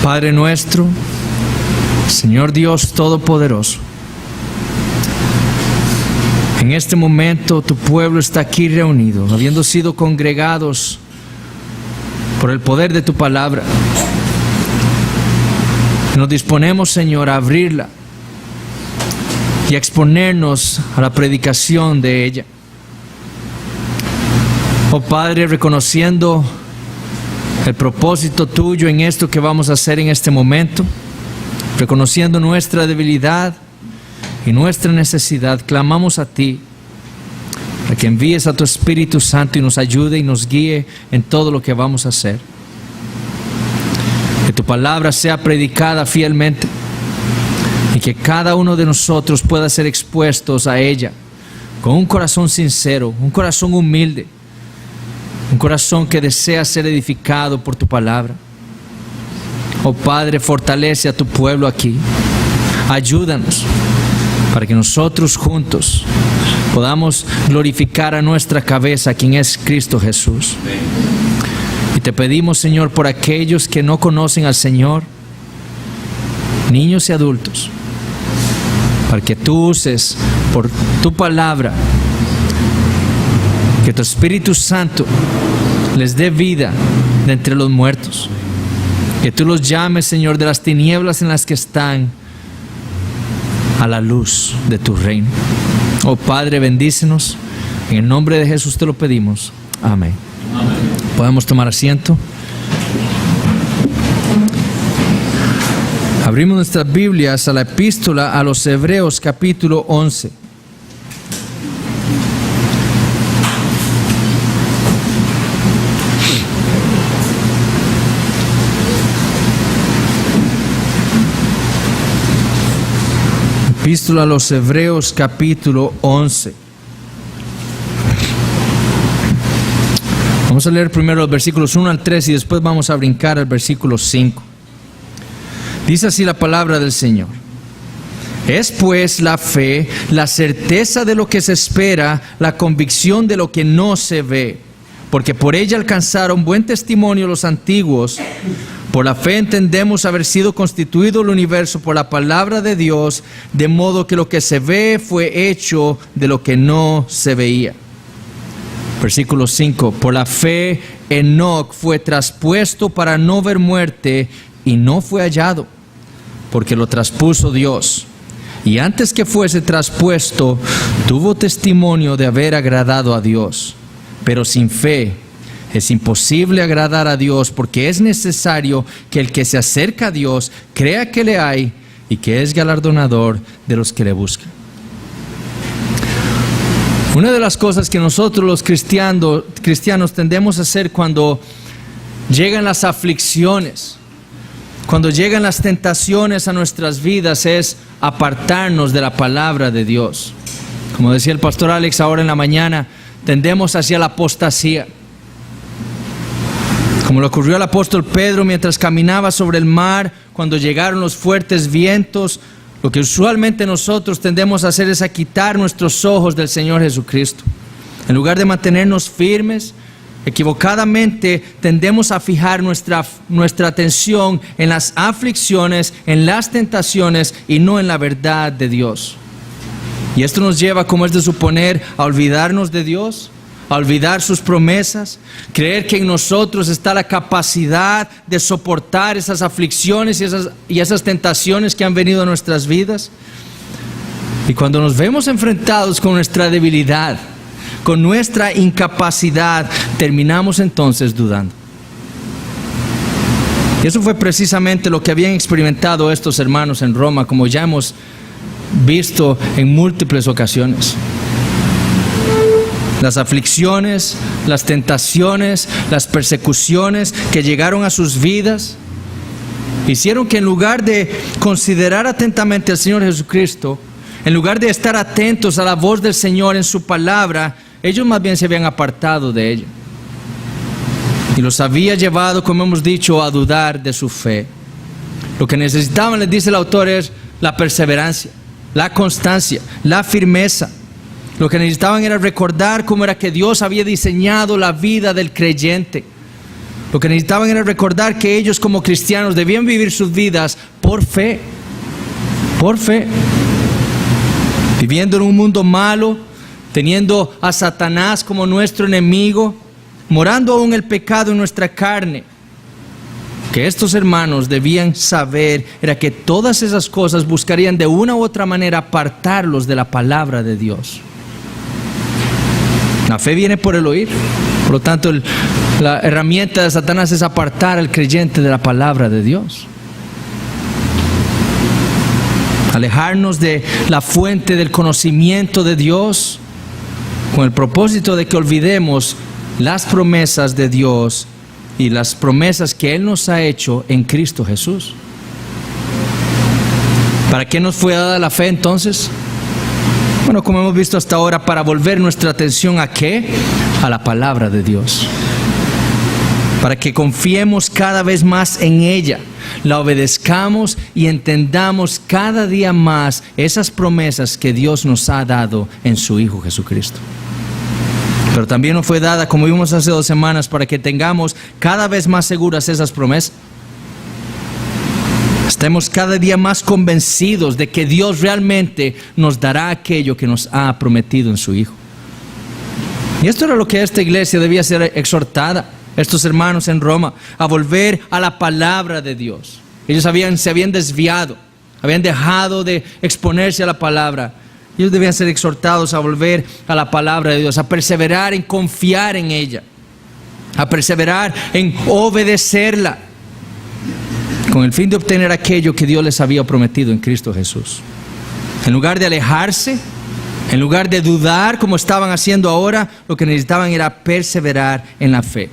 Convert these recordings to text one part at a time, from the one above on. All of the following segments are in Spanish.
Padre nuestro, Señor Dios Todopoderoso, en este momento tu pueblo está aquí reunido, habiendo sido congregados por el poder de tu palabra. Nos disponemos, Señor, a abrirla y a exponernos a la predicación de ella. Oh Padre, reconociendo el propósito tuyo en esto que vamos a hacer en este momento, reconociendo nuestra debilidad y nuestra necesidad, clamamos a ti para que envíes a tu Espíritu Santo y nos ayude y nos guíe en todo lo que vamos a hacer. Que tu palabra sea predicada fielmente y que cada uno de nosotros pueda ser expuestos a ella con un corazón sincero, un corazón humilde, un corazón que desea ser edificado por tu palabra. Oh Padre, fortalece a tu pueblo aquí. Ayúdanos para que nosotros juntos podamos glorificar a nuestra cabeza, quien es Cristo Jesús. Y te pedimos, Señor, por aquellos que no conocen al Señor, niños y adultos, para que tú uses por tu palabra, que tu Espíritu Santo les dé vida de entre los muertos. Que tú los llames, Señor, de las tinieblas en las que están a la luz de tu reino. Oh Padre, bendícenos. En el nombre de Jesús te lo pedimos. Amén. Amén. Podemos tomar asiento. Abrimos nuestras Biblias a la epístola a los Hebreos, capítulo 11. Epístola a los Hebreos, capítulo 11. Vamos a leer primero los versículos 1 al 3 y después vamos a brincar al versículo 5. Dice así la palabra del Señor. Es pues la fe, la certeza de lo que se espera, la convicción de lo que no se ve, porque por ella alcanzaron buen testimonio los antiguos. Por la fe entendemos haber sido constituido el universo por la palabra de Dios, de modo que lo que se ve fue hecho de lo que no se veía. Versículo 5. Por la fe Enoc fue traspuesto para no ver muerte y no fue hallado, porque lo traspuso Dios. Y antes que fuese traspuesto, tuvo testimonio de haber agradado a Dios. Pero sin fe es imposible agradar a Dios, porque es necesario que el que se acerca a Dios crea que le hay y que es galardonador de los que le buscan. Una de las cosas que nosotros los cristianos tendemos a hacer cuando llegan las aflicciones, cuando llegan las tentaciones a nuestras vidas, es apartarnos de la palabra de Dios. Como decía el pastor Alex ahora en la mañana, tendemos hacia la apostasía. Como le ocurrió al apóstol Pedro mientras caminaba sobre el mar, cuando llegaron los fuertes vientos, lo que usualmente nosotros tendemos a hacer es a quitar nuestros ojos del Señor Jesucristo. En lugar de mantenernos firmes, equivocadamente tendemos a fijar nuestra atención en las aflicciones, en las tentaciones y no en la verdad de Dios. Y esto nos lleva, como es de suponer, a olvidarnos de Dios, a olvidar sus promesas, creer que en nosotros está la capacidad de soportar esas aflicciones y esas tentaciones que han venido a nuestras vidas. Y cuando nos vemos enfrentados con nuestra debilidad, con nuestra incapacidad, terminamos entonces dudando. Y eso fue precisamente lo que habían experimentado estos hermanos en Roma, como ya hemos visto en múltiples ocasiones. Las aflicciones, las tentaciones, las persecuciones que llegaron a sus vidas hicieron que en lugar de considerar atentamente al Señor Jesucristo, en lugar de estar atentos a la voz del Señor en su palabra, ellos más bien se habían apartado de ella. Y los había llevado, como hemos dicho, a dudar de su fe. Lo que necesitaban, les dice el autor, es la perseverancia, la constancia, la firmeza. Lo que necesitaban era recordar cómo era que Dios había diseñado la vida del creyente. Lo que necesitaban era recordar que ellos como cristianos debían vivir sus vidas por fe. Por fe. Viviendo en un mundo malo, teniendo a Satanás como nuestro enemigo, morando aún el pecado en nuestra carne. Que estos hermanos debían saber era que todas esas cosas buscarían de una u otra manera apartarlos de la palabra de Dios. La fe viene por el oír. Por lo tanto, la herramienta de Satanás es apartar al creyente de la palabra de Dios. Alejarnos de la fuente del conocimiento de Dios con el propósito de que olvidemos las promesas de Dios y las promesas que Él nos ha hecho en Cristo Jesús. ¿Para qué nos fue dada la fe entonces? Bueno, como hemos visto hasta ahora, para volver nuestra atención ¿a qué? A la palabra de Dios. Para que confiemos cada vez más en ella, la obedezcamos y entendamos cada día más esas promesas que Dios nos ha dado en su Hijo Jesucristo. Pero también nos fue dada, como vimos hace 2 semanas, para que tengamos cada vez más seguras esas promesas. Estemos cada día más convencidos de que Dios realmente nos dará aquello que nos ha prometido en su Hijo. Y esto era lo que esta iglesia debía ser exhortada, estos hermanos en Roma, a volver a la palabra de Dios. Ellos se habían desviado, habían dejado de exponerse a la palabra. Ellos debían ser exhortados a volver a la palabra de Dios, a perseverar en confiar en ella, a perseverar en obedecerla, con el fin de obtener aquello que Dios les había prometido en Cristo Jesús. En lugar de alejarse, en lugar de dudar como estaban haciendo ahora, lo que necesitaban era perseverar en la fe.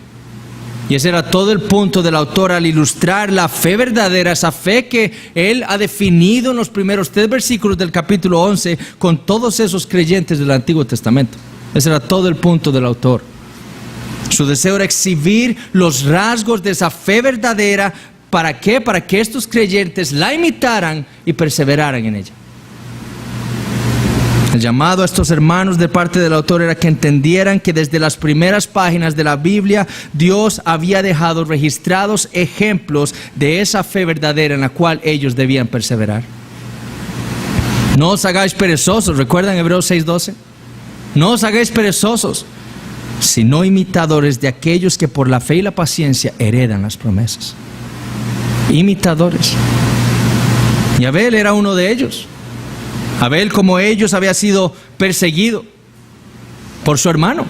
Y ese era todo el punto del autor al ilustrar la fe verdadera, esa fe que él ha definido en los primeros 3 versículos del capítulo 11 con todos esos creyentes del Antiguo Testamento. Ese era todo el punto del autor. Su deseo era exhibir los rasgos de esa fe verdadera. ¿Para qué? Para que estos creyentes la imitaran y perseveraran en ella. El llamado a estos hermanos de parte del autor era que entendieran que desde las primeras páginas de la Biblia Dios había dejado registrados ejemplos de esa fe verdadera en la cual ellos debían perseverar. No os hagáis perezosos, ¿recuerdan Hebreos 6:12? No os hagáis perezosos, sino imitadores de aquellos que por la fe y la paciencia heredan las promesas. Imitadores. Y Abel era uno de ellos. Abel, como ellos, había sido perseguido por su hermano.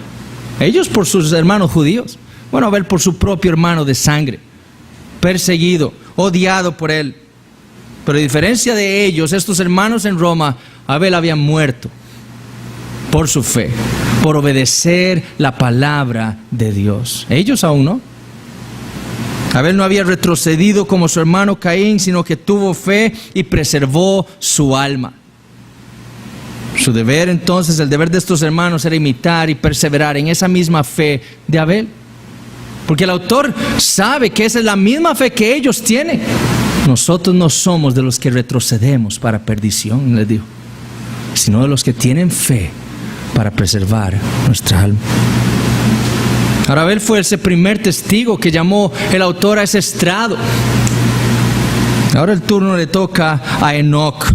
Ellos por sus hermanos judíos. Bueno, Abel por su propio hermano de sangre. Perseguido, odiado por él. Pero a diferencia de ellos, estos hermanos en Roma, Abel había muerto por su fe, por obedecer la palabra de Dios. Ellos aún no. Abel no había retrocedido como su hermano Caín, sino que tuvo fe y preservó su alma. Su deber entonces, el deber de estos hermanos era imitar y perseverar en esa misma fe de Abel. Porque el autor sabe que esa es la misma fe que ellos tienen. Nosotros no somos de los que retrocedemos para perdición, les dijo, sino de los que tienen fe para preservar nuestra alma. Ahora Abel fue ese primer testigo que llamó el autor a ese estrado. Ahora el turno le toca a Enoc.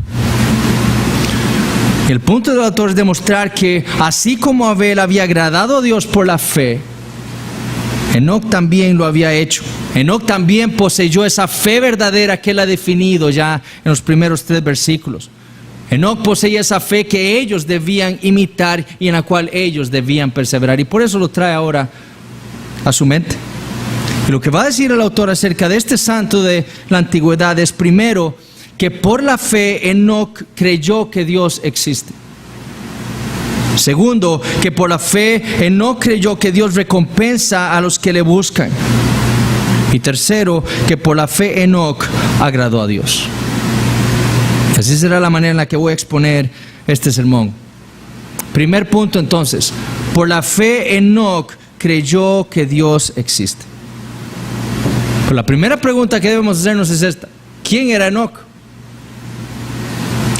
El punto del autor es demostrar que así como Abel había agradado a Dios por la fe, Enoc también lo había hecho. Enoc también poseyó esa fe verdadera que él ha definido ya en los primeros 3 versículos. Enoc poseía esa fe que ellos debían imitar y en la cual ellos debían perseverar. Y por eso lo trae ahora a su mente. Y lo que va a decir el autor acerca de este santo de la antigüedad es, primero, que por la fe Enoc creyó que Dios existe. Segundo, que por la fe Enoc creyó que Dios recompensa a los que le buscan. Y tercero, que por la fe Enoc agradó a Dios. Así será la manera en la que voy a exponer este sermón. Primer punto entonces, por la fe Enoc creyó que Dios existe. Pero la primera pregunta que debemos hacernos es esta: ¿quién era Enoc?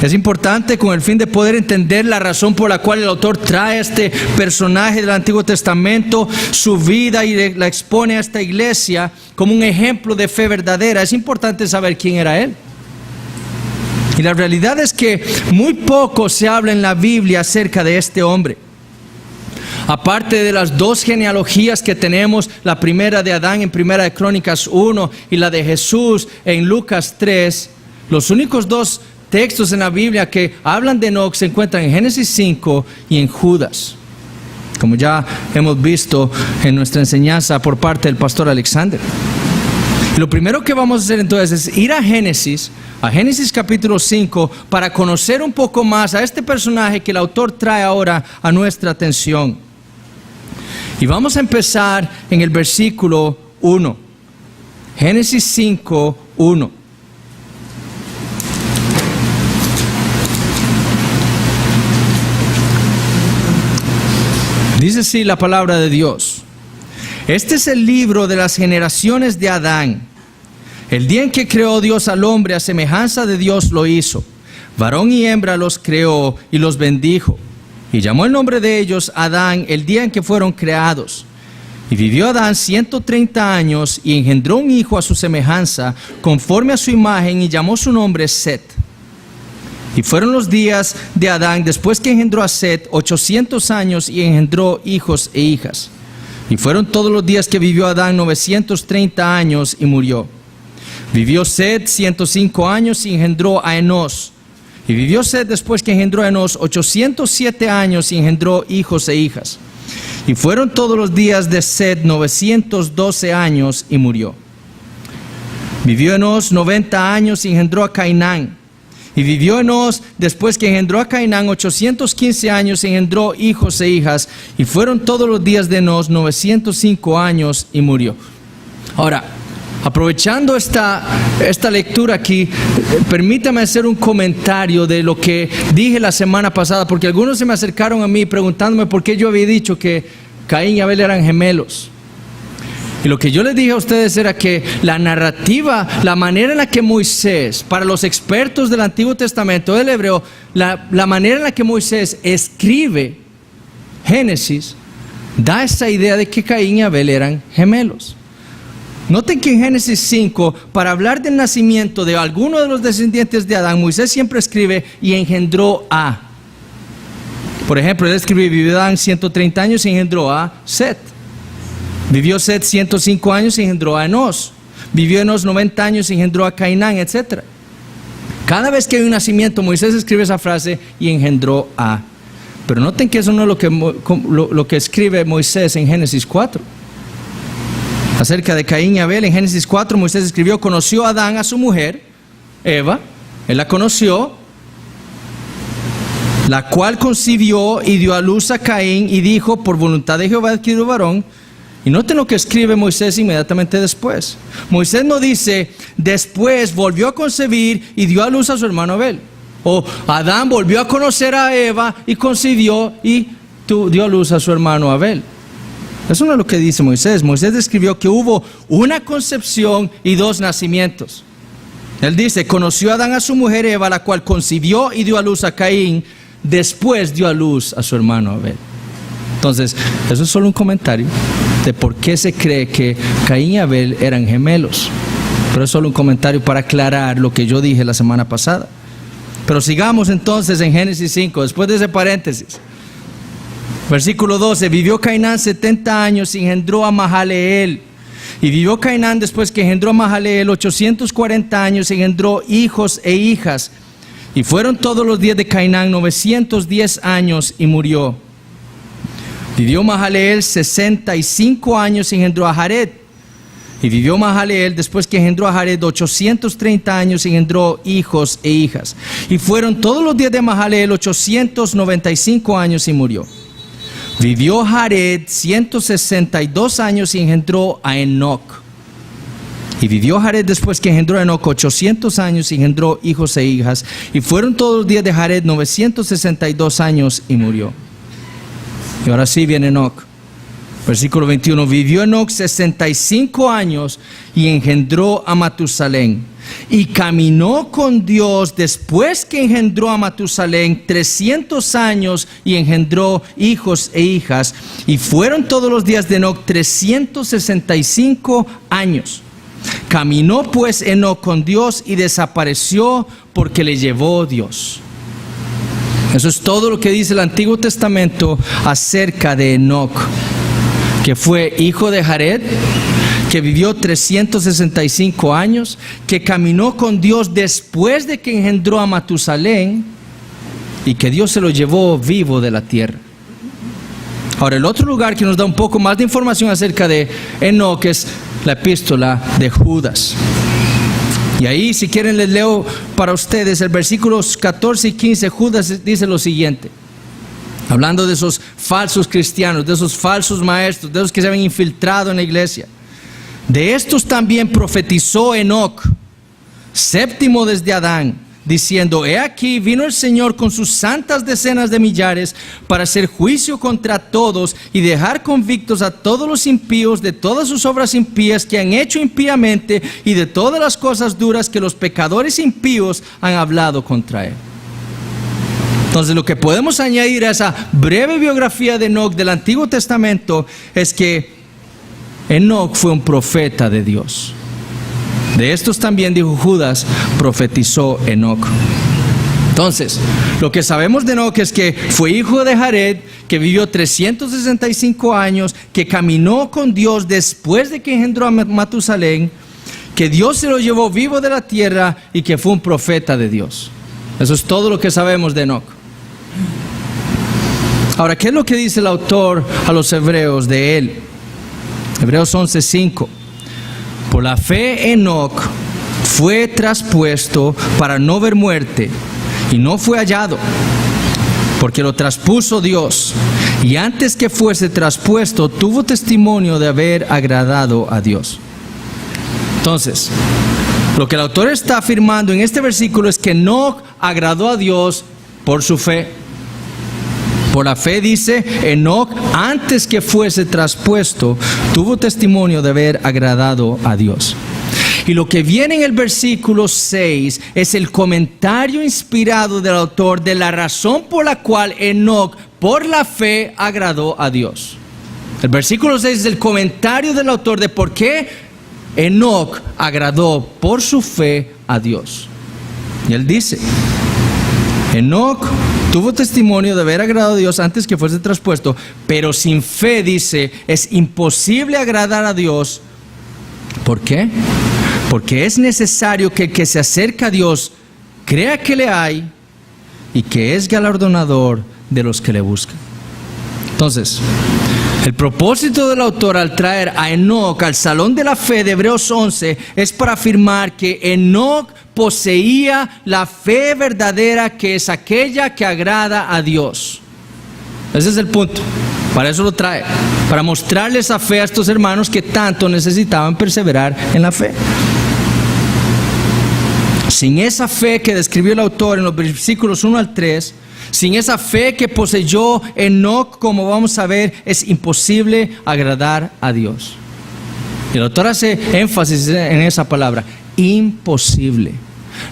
Es importante con el fin de poder entender la razón por la cual el autor trae a este personaje del Antiguo Testamento, su vida, y la expone a esta iglesia como un ejemplo de fe verdadera. Es importante saber quién era él. Y la realidad es que muy poco se habla en la Biblia acerca de este hombre. Aparte de las dos genealogías que tenemos, la primera de Adán en Primera de Crónicas 1 y la de Jesús en Lucas 3, los únicos dos textos en la Biblia que hablan de Enoc se encuentran en Génesis 5 y en Judas, como ya hemos visto en nuestra enseñanza por parte del pastor Alexander. Lo primero que vamos a hacer entonces es ir a Génesis capítulo 5, para conocer un poco más a este personaje que el autor trae ahora a nuestra atención. Y vamos a empezar en el versículo 1. Génesis 5, 1. Dice así la palabra de Dios: este es el libro de las generaciones de Adán. El día en que creó Dios al hombre, a semejanza de Dios lo hizo. Varón y hembra los creó y los bendijo. Y llamó el nombre de ellos Adán el día en que fueron creados. Y vivió Adán 130 años y engendró un hijo a su semejanza, conforme a su imagen, y llamó su nombre Set. Y fueron los días de Adán, después que engendró a Set, 800 años, y engendró hijos e hijas. Y fueron todos los días que vivió Adán 930 años y murió. Vivió Set 105 años y engendró a Enos. Y vivió Set después que engendró a Enos 807 años y engendró hijos e hijas. Y fueron todos los días de Set 912 años y murió. Vivió Enos 90 años y engendró a Cainán. Y vivió Enos después que engendró a Cainán 815 años y engendró hijos e hijas. Y fueron todos los días de Enos 905 años y murió. Ahora, aprovechando esta lectura aquí, permítame hacer un comentario de lo que dije la semana pasada, porque algunos se me acercaron a mí preguntándome por qué yo había dicho que Caín y Abel eran gemelos. Y lo que yo les dije a ustedes era que la narrativa, la manera en la que Moisés, para los expertos del Antiguo Testamento del hebreo, la manera en la que Moisés escribe Génesis, da esa idea de que Caín y Abel eran gemelos. Noten que en Génesis 5, para hablar del nacimiento de alguno de los descendientes de Adán, Moisés siempre escribe y engendró a. Por ejemplo, él escribe: vivió Adán 130 años y engendró a Set. Vivió Set 105 años y engendró a Enos. Vivió Enos 90 años y engendró a Cainán, etc. Cada vez que hay un nacimiento, Moisés escribe esa frase y engendró a. Pero noten que eso no es lo que escribe Moisés en Génesis 4. Acerca de Caín y Abel, en Génesis 4, Moisés escribió: conoció a Adán a su mujer, Eva, él la conoció, la cual concibió y dio a luz a Caín, y dijo: por voluntad de Jehová he adquirido varón. Y noten lo que escribe Moisés inmediatamente después. Moisés no dice: después volvió a concebir y dio a luz a su hermano Abel. O Adán volvió a conocer a Eva y concibió y dio a luz a su hermano Abel. Eso no es lo que dice Moisés. Moisés describió que hubo una concepción y dos nacimientos. Él dice: conoció a Adán a su mujer Eva, la cual concibió y dio a luz a Caín, después dio a luz a su hermano Abel. Entonces, eso es solo un comentario de por qué se cree que Caín y Abel eran gemelos. Pero es solo un comentario para aclarar lo que yo dije la semana pasada. Pero sigamos entonces en Génesis 5, después de ese paréntesis. Versículo 12: vivió Cainán 70 años y engendró a Mahaleel. Y vivió Cainán después que engendró a Mahaleel 840 años y engendró hijos e hijas. Y fueron todos los días de Cainán 910 años y murió. Vivió Mahaleel 65 años y engendró a Jared. Y vivió Mahaleel después que engendró a Jared 830 años y engendró hijos e hijas. Y fueron todos los días de Mahaleel 895 años y murió. Vivió Jared 162 años y engendró a Enoc. Y vivió Jared después que engendró a Enoc 800 años y engendró hijos e hijas. Y fueron todos los días de Jared 962 años y murió. Y ahora sí viene Enoc. Versículo 21, vivió Enoc 65 años y engendró a Matusalén. Y caminó con Dios después que engendró a Matusalén 300 años y engendró hijos e hijas. Y fueron todos los días de Enoc 365 años. Caminó pues Enoc con Dios y desapareció porque le llevó Dios. Eso es todo lo que dice el Antiguo Testamento acerca de Enoc, que fue hijo de Jared, que vivió 365 años, que caminó con Dios después de que engendró a Matusalén y que Dios se lo llevó vivo de la tierra. Ahora, el otro lugar que nos da un poco más de información acerca de Enoc es la epístola de Judas. Y ahí, si quieren, les leo para ustedes el versículos 14 y 15. Judas dice lo siguiente, hablando de esos falsos cristianos, de esos falsos maestros, de esos que se habían infiltrado en la iglesia. De estos también profetizó Enoc, séptimo desde Adán, diciendo: he aquí vino el Señor con sus santas decenas de millares para hacer juicio contra todos y dejar convictos a todos los impíos de todas sus obras impías que han hecho impíamente y de todas las cosas duras que los pecadores impíos han hablado contra él. Entonces, lo que podemos añadir a esa breve biografía de Enoc del Antiguo Testamento es que Enoc fue un profeta de Dios. De estos también, dijo Judas, profetizó Enoc. Entonces, lo que sabemos de Enoc es que fue hijo de Jared, que vivió 365 años, que caminó con Dios después de que engendró a Matusalén, que Dios se lo llevó vivo de la tierra y que fue un profeta de Dios. Eso es todo lo que sabemos de Enoc. Ahora, ¿qué es lo que dice el autor a los hebreos de él? Hebreos 11:5. Por la fe Enoc fue traspuesto para no ver muerte y no fue hallado, porque lo traspuso Dios, y antes que fuese traspuesto tuvo testimonio de haber agradado a Dios. Entonces, lo que el autor está afirmando en este versículo es que Enoc agradó a Dios por su fe. Por la fe, dice, Enoc, antes que fuese traspuesto, tuvo testimonio de haber agradado a Dios. Y lo que viene en el versículo 6 es el comentario inspirado del autor de la razón por la cual Enoc, por la fe, agradó a Dios. El versículo 6 es el comentario del autor de por qué Enoc agradó por su fe a Dios. Y él dice: Enoc tuvo testimonio de haber agradado a Dios antes que fuese traspuesto, pero sin fe, dice, es imposible agradar a Dios. ¿Por qué? Porque es necesario que el que se acerca a Dios crea que le hay y que es galardonador de los que le buscan. Entonces, el propósito del autor al traer a Enoc al salón de la fe de Hebreos 11 es para afirmar que Enoc poseía la fe verdadera, que es aquella que agrada a Dios. Ese es el punto. Para eso lo trae, para mostrarle esa fe a estos hermanos que tanto necesitaban perseverar en la fe. Sin esa fe que describió el autor en los versículos 1 al 3, sin esa fe que poseyó Enoc, como vamos a ver, es imposible agradar a Dios. Y el autor hace énfasis en esa palabra: imposible.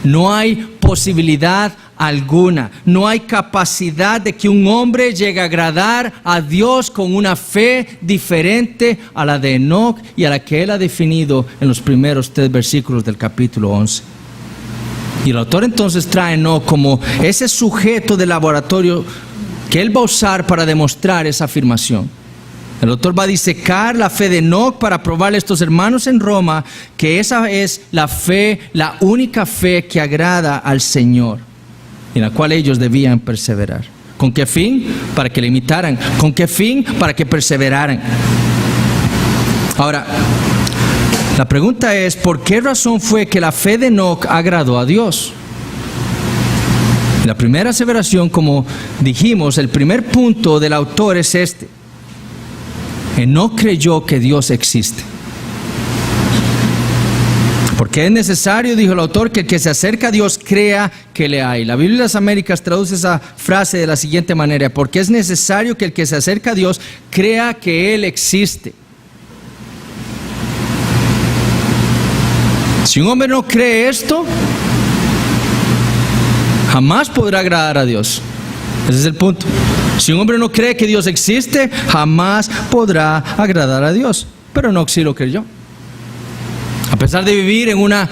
No hay posibilidad alguna, no hay capacidad de que un hombre llegue a agradar a Dios con una fe diferente a la de Enoc y a la que él ha definido en los primeros 3 versículos del capítulo 11. Y el autor entonces trae a Enoc como ese sujeto de laboratorio que él va a usar para demostrar esa afirmación. El autor va a disecar la fe de Enoc para probarle a estos hermanos en Roma que esa es la fe, la única fe que agrada al Señor, en la cual ellos debían perseverar. ¿Con qué fin? Para que le imitaran. ¿Con qué fin? Para que perseveraran. Ahora, la pregunta es: ¿por qué razón fue que la fe de Enoc agradó a Dios? La primera aseveración, como dijimos, el primer punto del autor es este: Enoc creyó que Dios existe. Porque es necesario, dijo el autor, que el que se acerca a Dios crea que le hay. La Biblia de las Américas traduce esa frase de la siguiente manera: porque es necesario que el que se acerca a Dios crea que Él existe. Si un hombre no cree esto, jamás podrá agradar a Dios. Ese es el punto. Si un hombre no cree que Dios existe, jamás podrá agradar a Dios. Pero Enoc sí lo creyó. A pesar de vivir en una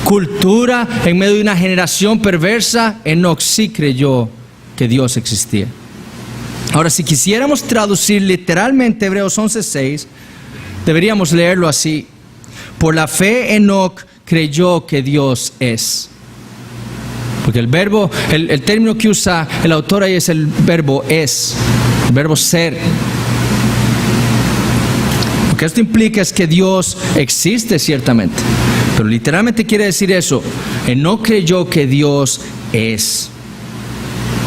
cultura, en medio de una generación perversa, Enoc sí creyó que Dios existía. Ahora, si quisiéramos traducir literalmente Hebreos 11:6, deberíamos leerlo así: por la fe Enoc creyó que Dios es. Porque el verbo, el término que usa el autor ahí es el verbo es, el verbo ser. Lo que esto implica es que Dios existe ciertamente, pero literalmente quiere decir eso: Enoc creyó que Dios es.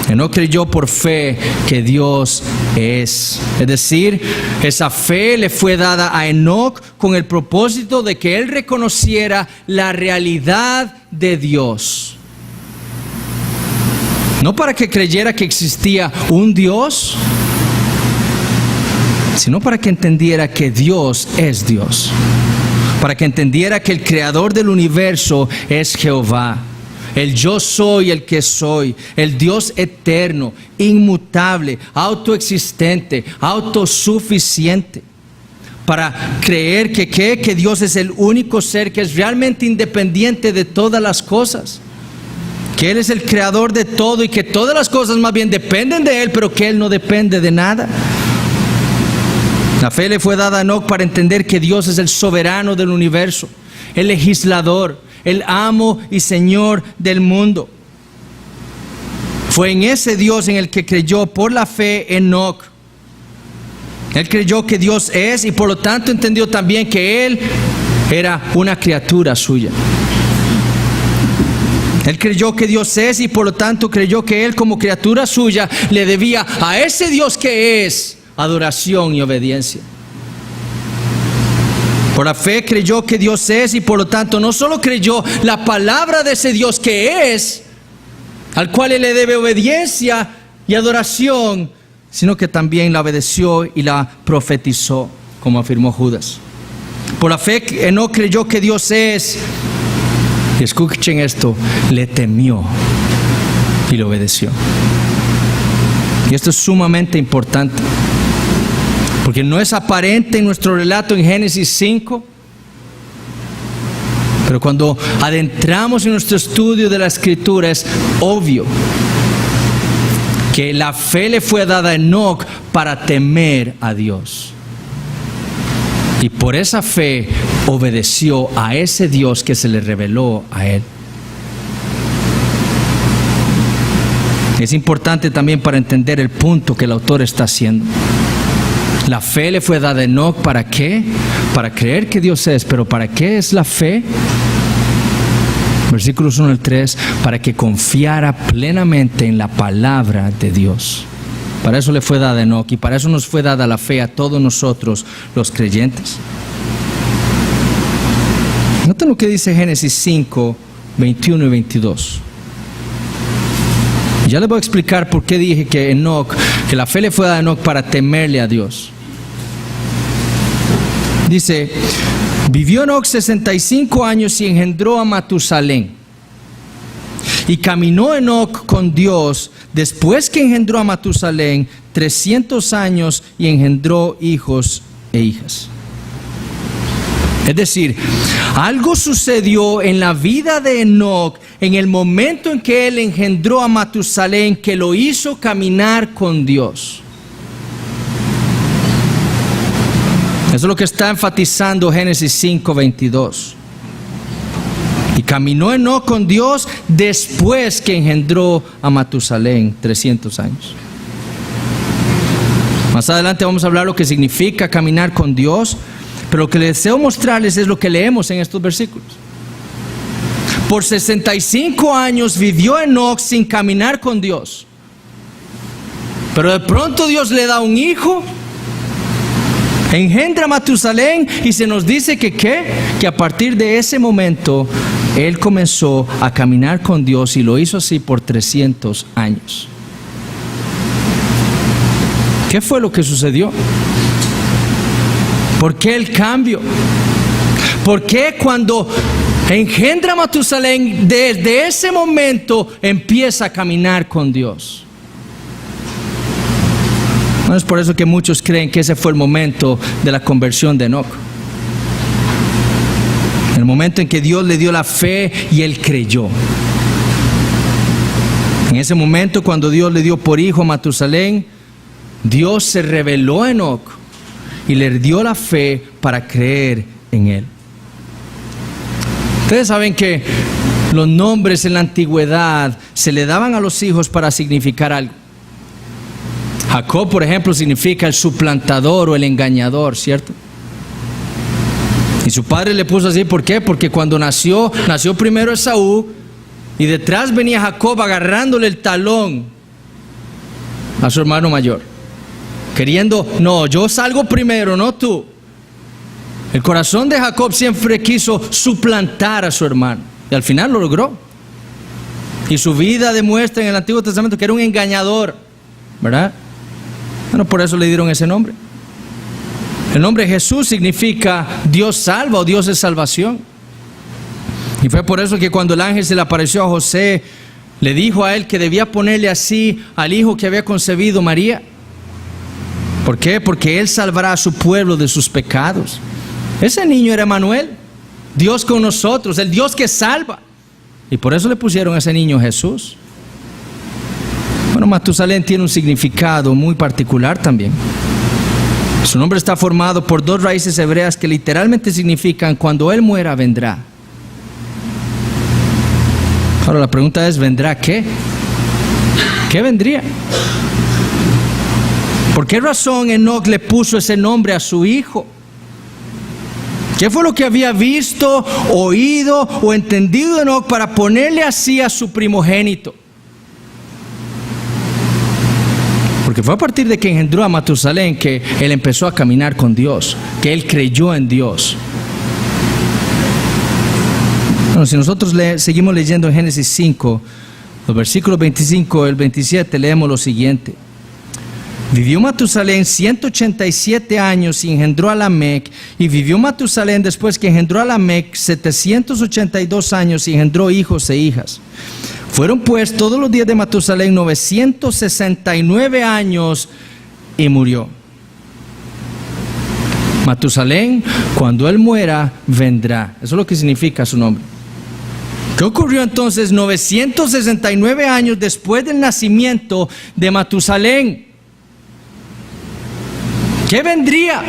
Enoc creyó por fe que Dios es. Es decir, esa fe le fue dada a Enoc con el propósito de que él reconociera la realidad de Dios. No para que creyera que existía un Dios, sino para que entendiera que Dios es Dios. Para que entendiera que el creador del universo es Jehová. El yo soy el que soy, el Dios eterno, inmutable, autoexistente, autosuficiente. Para creer que Dios es el único ser que es realmente independiente de todas las cosas. Que Él es el creador de todo y que todas las cosas más bien dependen de Él, pero que Él no depende de nada. La fe le fue dada a Enoc para entender que Dios es el soberano del universo, el legislador, el amo y señor del mundo. Fue en ese Dios en el que creyó por la fe Enoc. Él creyó que Dios es y por lo tanto entendió también que Él era una criatura suya. Él creyó que Dios es y por lo tanto creyó que Él como criatura suya le debía a ese Dios que es adoración y obediencia. Por la fe creyó que Dios es y por lo tanto no solo creyó la palabra de ese Dios que es, al cual Él le debe obediencia y adoración, sino que también la obedeció y la profetizó, como afirmó Judas. Por la fe Enoc creyó que Dios es, y escuchen esto, le temió y le obedeció. Y esto es sumamente importante, porque no es aparente en nuestro relato en Génesis 5, pero cuando adentramos en nuestro estudio de la Escritura es obvio que la fe le fue dada a Enoc para temer a Dios. Y por esa fe obedeció a ese Dios que se le reveló a él. Es importante también para entender el punto que el autor está haciendo. La fe le fue dada a Enoc, ¿para qué? Para creer que Dios es. ¿Pero para qué es la fe? Versículos 1 al 3, para que confiara plenamente en la palabra de Dios. Para eso le fue dada a Enoc y para eso nos fue dada la fe a todos nosotros los creyentes. Noten lo que dice Génesis 5, 21 y 22. Ya les voy a explicar por qué dije que la fe le fue dada a Enoc para temerle a Dios. Dice: vivió Enoc 65 años y engendró a Matusalén. Y caminó Enoc con Dios después que engendró a Matusalén 300 años y engendró hijos e hijas. Es decir, algo sucedió en la vida de Enoc en el momento en que él engendró a Matusalén que lo hizo caminar con Dios. Eso es lo que está enfatizando Génesis 5, 22. Y caminó Enoc con Dios después que engendró a Matusalén 300 años. Más adelante vamos a hablar lo que significa caminar con Dios, pero lo que les deseo mostrarles es lo que leemos en estos versículos. Por 65 años vivió Enoc sin caminar con Dios, pero de pronto Dios le da un hijo. Engendra a Matusalén y se nos dice que a partir de ese momento él comenzó a caminar con Dios y lo hizo así por 300 años. ¿Qué fue lo que sucedió? ¿Por qué el cambio? ¿Por qué cuando engendra a Matusalén, desde ese momento empieza a caminar con Dios? No es por eso que muchos creen que ese fue el momento de la conversión de Enoc. El momento en que Dios le dio la fe y él creyó. En ese momento, cuando Dios le dio por hijo a Matusalén, Dios se reveló a Enoc y le dio la fe para creer en él. Ustedes saben que los nombres en la antigüedad se le daban a los hijos para significar algo. Jacob, por ejemplo, significa el suplantador o el engañador, ¿cierto? Y su padre le puso así, ¿por qué? Porque cuando nació primero Esaú y detrás venía Jacob agarrándole el talón a su hermano mayor. Queriendo, no, yo salgo primero, no tú. El corazón de Jacob siempre quiso suplantar a su hermano y al final lo logró. Y su vida demuestra en el Antiguo Testamento que era un engañador, ¿verdad? Bueno, por eso le dieron ese nombre. El nombre Jesús significa Dios salva o Dios es salvación. Y fue por eso que cuando el ángel se le apareció a José, le dijo a él que debía ponerle así al hijo que había concebido María. ¿Por qué? Porque él salvará a su pueblo de sus pecados. Ese niño era Emanuel, Dios con nosotros, el Dios que salva. Y por eso le pusieron a ese niño Jesús. Bueno, Matusalén tiene un significado muy particular también. Su nombre está formado por dos raíces hebreas que literalmente significan cuando él muera vendrá. Ahora la pregunta es, ¿vendrá qué? ¿Qué vendría? ¿Por qué razón Enoc le puso ese nombre a su hijo? ¿Qué fue lo que había visto, oído o entendido Enoc para ponerle así a su primogénito? Porque fue a partir de que engendró a Matusalén que él empezó a caminar con Dios, que él creyó en Dios. Bueno, si nosotros seguimos leyendo en Génesis 5, los versículos 25 al 27, leemos lo siguiente. Vivió Matusalén 187 años y engendró a Lamec. Y vivió Matusalén después que engendró a Lamec 782 años y engendró hijos e hijas. Fueron pues todos los días de Matusalén 969 años y murió. Matusalén, cuando él muera, vendrá. Eso es lo que significa su nombre. ¿Qué ocurrió entonces 969 años después del nacimiento de Matusalén? ¿Qué vendría?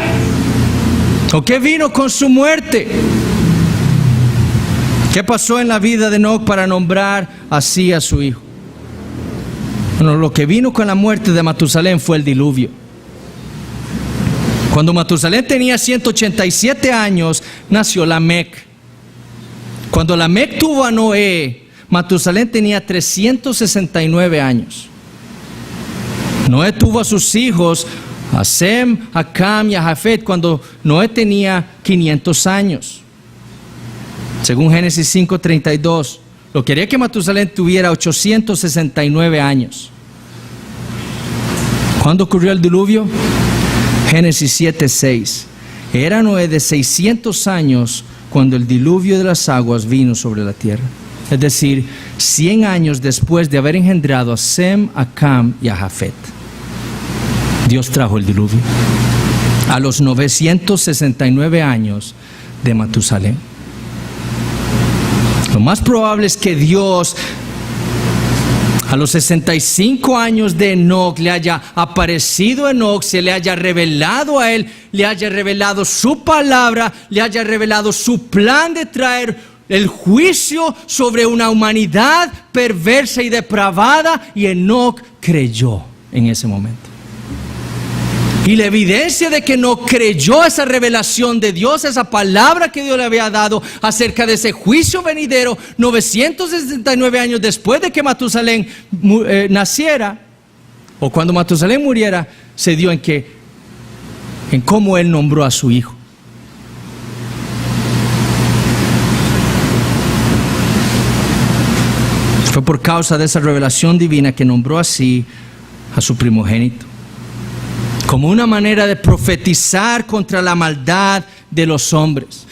¿O qué vino con su muerte? ¿Qué pasó en la vida de Enoc para nombrar así a su hijo? Bueno, lo que vino con la muerte de Matusalén fue el diluvio. Cuando Matusalén tenía 187 años, nació Lamec. Cuando Lamec tuvo a Noé, Matusalén tenía 369 años. Noé tuvo a sus hijos, a Sem, a Cam y a Jafet, cuando Noé tenía 500 años. Según Génesis 5:32, lo quería que Matusalén tuviera 869 años. ¿Cuándo ocurrió el diluvio? Génesis 7:6. Era Noé de 600 años cuando el diluvio de las aguas vino sobre la tierra. Es decir, 100 años después de haber engendrado a Sem, a Cam y a Jafet. Dios trajo el diluvio a los 969 años de Matusalén. Lo más probable es que Dios a los 65 años de Enoc le haya aparecido a Enoc, se le haya revelado a él, le haya revelado su palabra, le haya revelado su plan de traer el juicio sobre una humanidad perversa y depravada, y Enoc creyó en ese momento. Y la evidencia de que no creyó esa revelación de Dios, esa palabra que Dios le había dado acerca de ese juicio venidero, 969 años después de que Matusalén naciera, o cuando Matusalén muriera, se dio en que en cómo Él nombró a su Hijo. Fue por causa de esa revelación divina que nombró así a su primogénito, como una manera de profetizar contra la maldad de los hombres.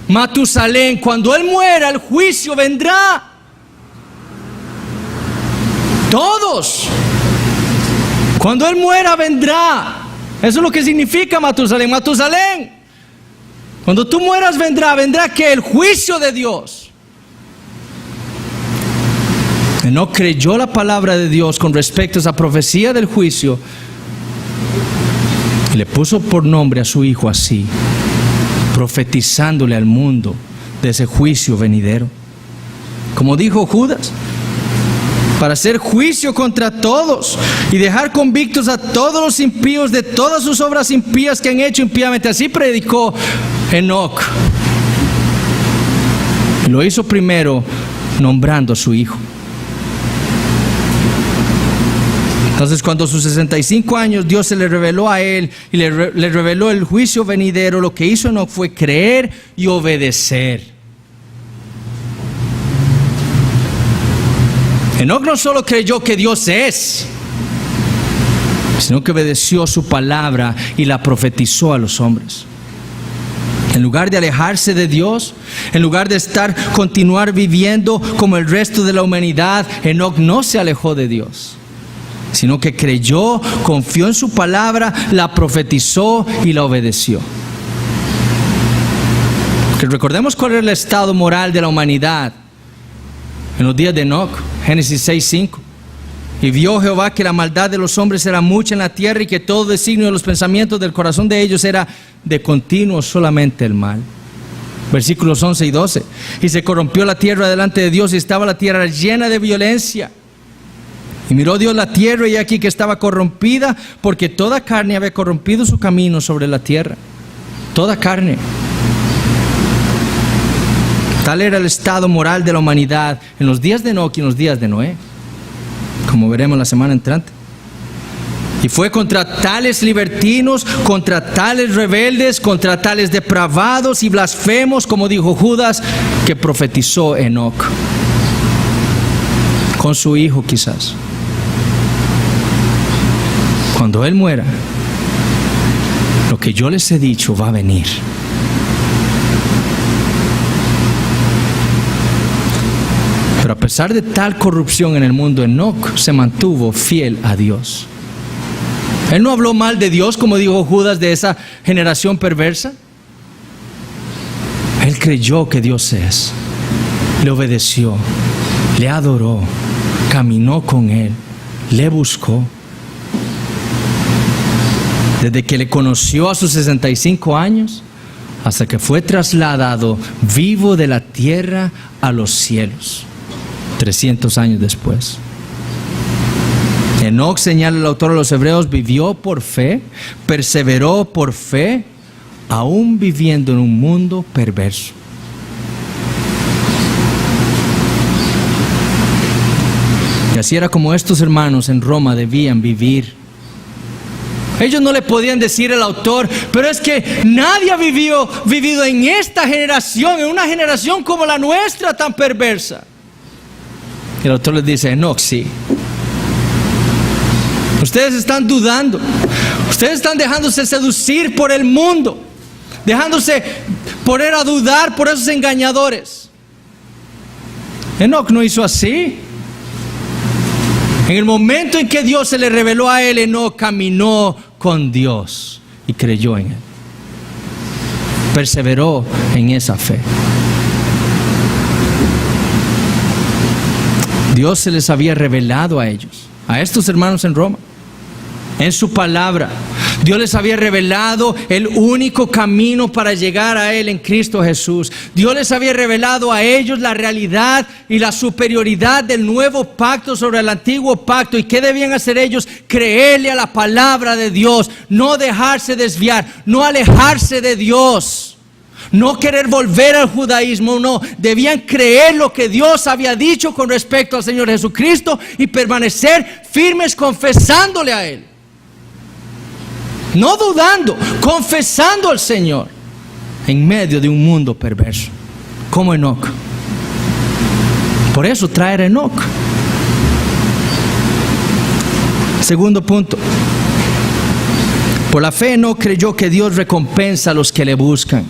Matusalén, cuando él muera, el juicio vendrá. Todos. Cuando él muera, vendrá. Eso es lo que significa Matusalén. Matusalén, cuando tú mueras, vendrá que el juicio de Dios. No creyó la palabra de Dios con respecto a esa profecía del juicio y le puso por nombre a su hijo así, profetizándole al mundo de ese juicio venidero. Como dijo Judas, para hacer juicio contra todos y dejar convictos a todos los impíos de todas sus obras impías que han hecho impíamente. Así predicó Enoc. Y lo hizo primero nombrando a su hijo. Entonces, cuando a sus 65 años Dios se le reveló a él y le reveló el juicio venidero, lo que hizo Enoc fue creer y obedecer. Enoc no solo creyó que Dios es, sino que obedeció su palabra y la profetizó a los hombres. En lugar de alejarse de Dios, en lugar de continuar viviendo como el resto de la humanidad, Enoc no se alejó de Dios, sino que creyó, confió en su palabra, la profetizó y la obedeció. Que recordemos cuál era el estado moral de la humanidad en los días de Enoc. Génesis 6:5. Y vio Jehová que la maldad de los hombres era mucha en la tierra y que todo designio de los pensamientos del corazón de ellos era de continuo solamente el mal. Versículos 11 y 12. Y se corrompió la tierra delante de Dios y estaba la tierra llena de violencia. Y miró Dios la tierra y aquí que estaba corrompida, porque toda carne había corrompido su camino sobre la tierra. Toda carne. Tal era el estado moral de la humanidad en los días de Enoc y en los días de Noé, como veremos la semana entrante. Y fue contra tales libertinos, contra tales rebeldes, contra tales depravados y blasfemos, como dijo Judas, que profetizó Enoc. Con su hijo quizás. Cuando él muera, lo que yo les he dicho va a venir. Pero a pesar de tal corrupción en el mundo, Enoc se mantuvo fiel a Dios. Él no habló mal de Dios, como dijo Judas, de esa generación perversa. Él creyó que Dios es, le obedeció, le adoró, caminó con Él, le buscó. Desde que le conoció a sus 65 años hasta que fue trasladado vivo de la tierra a los cielos, 300 años después. Enoc, señala el autor de los Hebreos, vivió por fe, perseveró por fe, aún viviendo en un mundo perverso. Y así era como estos hermanos en Roma debían vivir. Ellos no le podían decir al autor, pero es que nadie ha vivido en esta generación, en una generación como la nuestra tan perversa. Y el autor les dice, Enoc, sí. Ustedes están dudando, ustedes están dejándose seducir por el mundo, dejándose poner a dudar por esos engañadores. Enoc no hizo así. En el momento en que Dios se le reveló a él, Enoc caminó con Dios y creyó en Él. Perseveró en esa fe. Dios se les había revelado a ellos, a estos hermanos en Roma, en su palabra. Dios les había revelado el único camino para llegar a Él en Cristo Jesús. Dios les había revelado a ellos la realidad y la superioridad del nuevo pacto sobre el antiguo pacto. ¿Y qué debían hacer ellos? Creerle a la palabra de Dios, no dejarse desviar, no alejarse de Dios, no querer volver al judaísmo, no. Debían creer lo que Dios había dicho con respecto al Señor Jesucristo y permanecer firmes confesándole a Él. no dudando, confesando al Señor en medio de un mundo perverso, como Enoc. Por eso traer a Enoc. Segundo punto. Por la fe Enoc creyó que Dios recompensa a los que le buscan.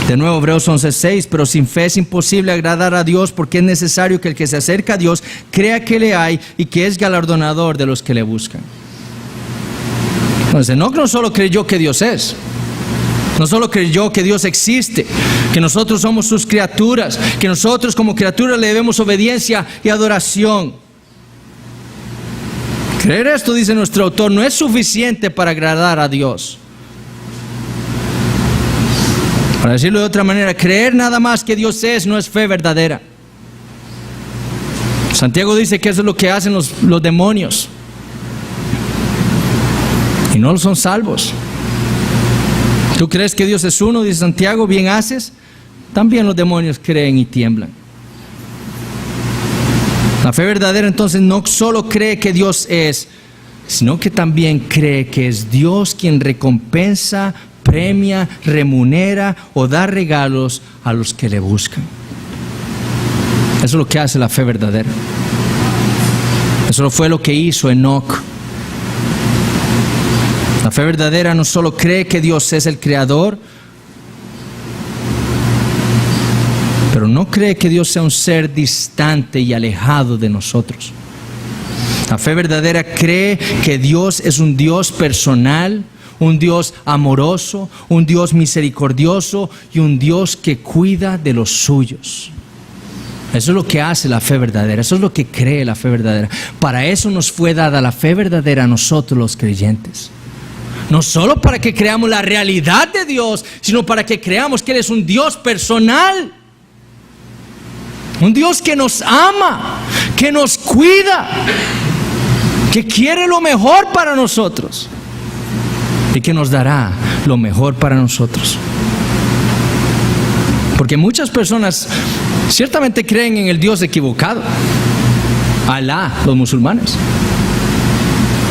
De nuevo, Hebreos 11:6, pero sin fe es imposible agradar a Dios, porque es necesario que el que se acerca a Dios crea que le hay y que es galardonador de los que le buscan. Entonces, Enoc no solo creyó que Dios es, no solo creyó que Dios existe, que nosotros somos sus criaturas, que nosotros como criaturas le debemos obediencia y adoración. Creer esto, dice nuestro autor, no es suficiente para agradar a Dios. Para decirlo de otra manera, creer nada más que Dios es no es fe verdadera. Santiago dice que eso es lo que hacen los demonios. Y no son salvos. ¿Tú crees que Dios es uno? Dice Santiago, bien haces. También los demonios creen y tiemblan. La fe verdadera entonces no solo cree que Dios es, sino que también cree que es Dios quien recompensa, premia, remunera o da regalos a los que le buscan. Eso es lo que hace la fe verdadera. Eso fue lo que hizo Enoc. La fe verdadera no solo cree que Dios es el creador, pero no cree que Dios sea un ser distante y alejado de nosotros. La fe verdadera cree que Dios es un Dios personal, un Dios amoroso, un Dios misericordioso y un Dios que cuida de los suyos. Eso es lo que hace la fe verdadera, eso es lo que cree la fe verdadera. Para eso nos fue dada la fe verdadera a nosotros los creyentes. No solo para que creamos la realidad de Dios, sino para que creamos que Él es un Dios personal. Un Dios que nos ama, que nos cuida, que quiere lo mejor para nosotros y que nos dará lo mejor para nosotros. Porque muchas personas ciertamente creen en el Dios equivocado, Alá, los musulmanes.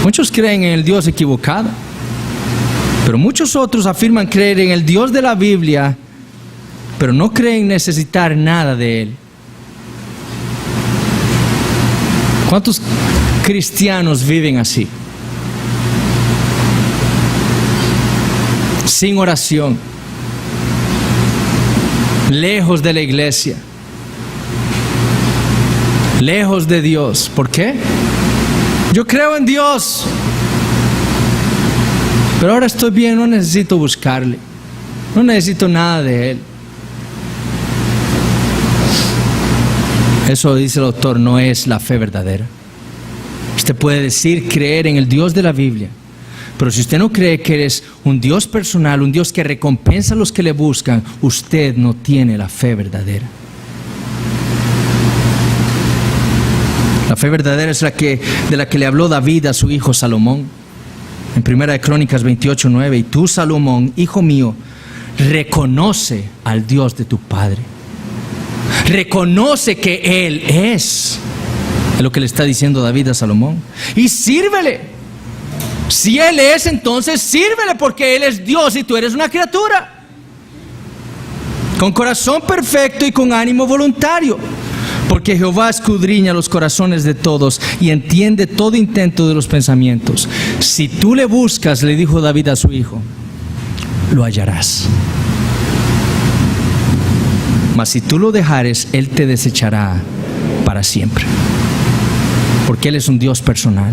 Muchos creen en el Dios equivocado, pero muchos otros afirman creer en el Dios de la Biblia, pero no creen necesitar nada de Él. ¿Cuántos cristianos viven así? Sin oración, lejos de la iglesia, lejos de Dios. ¿Por qué? Yo creo en Dios, pero ahora estoy bien, no necesito buscarle, no necesito nada de Él. Eso, dice el autor, no es la fe verdadera. Usted puede decir creer en el Dios de la Biblia, pero si usted no cree que Él es un Dios personal, un Dios que recompensa a los que le buscan, usted no tiene la fe verdadera. La fe verdadera es de la que le habló David a su hijo Salomón. En 1 Crónicas 28:9, y tú, Salomón, hijo mío, reconoce al Dios de tu padre. Reconoce que Él es lo que le está diciendo David a Salomón. Y sírvele. Si Él es, entonces sírvele, porque Él es Dios y tú eres una criatura. Con corazón perfecto y con ánimo voluntario. Porque Jehová escudriña los corazones de todos y entiende todo intento de los pensamientos. Si tú le buscas, le dijo David a su hijo, lo hallarás. Mas si tú lo dejares, Él te desechará para siempre. Porque Él es un Dios personal.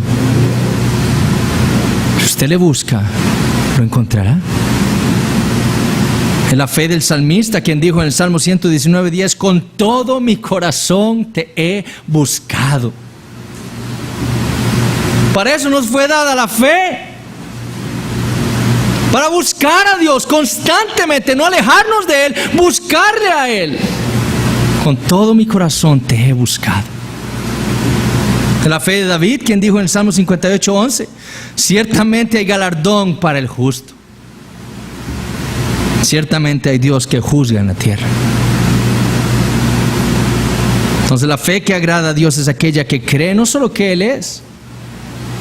Si usted le busca, lo encontrará. Es la fe del salmista, quien dijo en el Salmo 119:10, con todo mi corazón te he buscado. Para eso nos fue dada la fe. Para buscar a Dios constantemente, no alejarnos de Él, buscarle a Él. Con todo mi corazón te he buscado. Es la fe de David, quien dijo en el Salmo 58:11, ciertamente hay galardón para el justo. Ciertamente hay Dios que juzga en la tierra. Entonces la fe que agrada a Dios es aquella que cree no solo que Él es,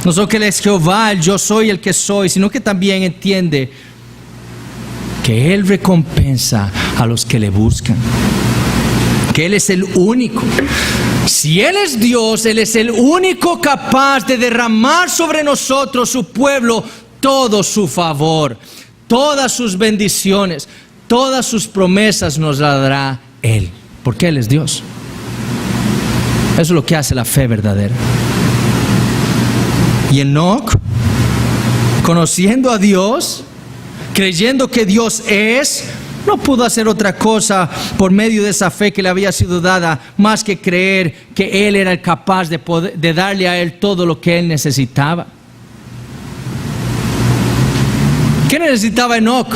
No solo que Él es Jehová, el yo soy el que soy, sino que también entiende que Él recompensa a los que le buscan. Que Él es el único. Si Él es Dios, Él es el único capaz de derramar sobre nosotros, su pueblo, todo su favor, todas sus bendiciones, todas sus promesas nos las dará Él, porque Él es Dios. Eso es lo que hace la fe verdadera. Y Enoc, conociendo a Dios, creyendo que Dios es, no pudo hacer otra cosa por medio de esa fe que le había sido dada, más que creer que Él era el capaz de darle a Él todo lo que Él necesitaba. ¿Qué necesitaba Enoc?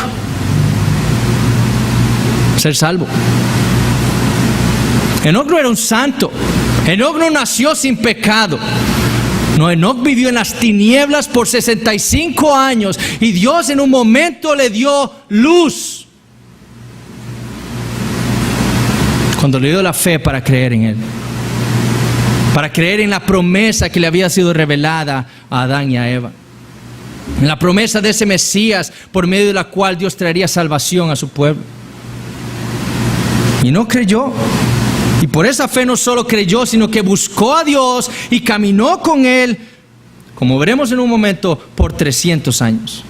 Ser salvo. Enoc no era un santo. Enoc no nació sin pecado. No, Enoc vivió en las tinieblas por 65 años y Dios en un momento le dio luz. Cuando le dio la fe para creer en Él, para creer en la promesa que le había sido revelada a Adán y a Eva, en la promesa de ese Mesías por medio de la cual Dios traería salvación a su pueblo. Y no creyó. Y por esa fe no solo creyó, sino que buscó a Dios y caminó con Él, como veremos en un momento, por 300 años.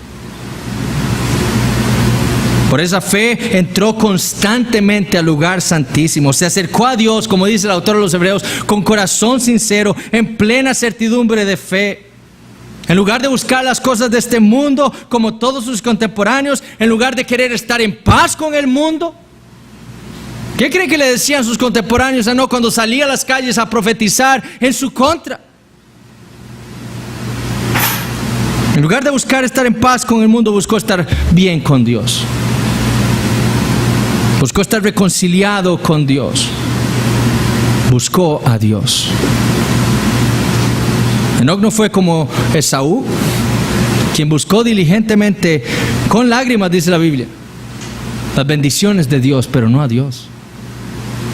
Por esa fe entró constantemente al lugar santísimo. Se acercó a Dios, como dice el autor de los Hebreos, con corazón sincero, en plena certidumbre de fe. En lugar de buscar las cosas de este mundo, como todos sus contemporáneos, en lugar de querer estar en paz con el mundo. ¿Qué creen que le decían sus contemporáneos a Enoc cuando salía a las calles a profetizar en su contra? En lugar de buscar estar en paz con el mundo, buscó estar bien con Dios. Buscó estar reconciliado con Dios. Buscó a Dios. Enoc no fue como Esaú, quien buscó diligentemente, con lágrimas, dice la Biblia, las bendiciones de Dios, pero no a Dios.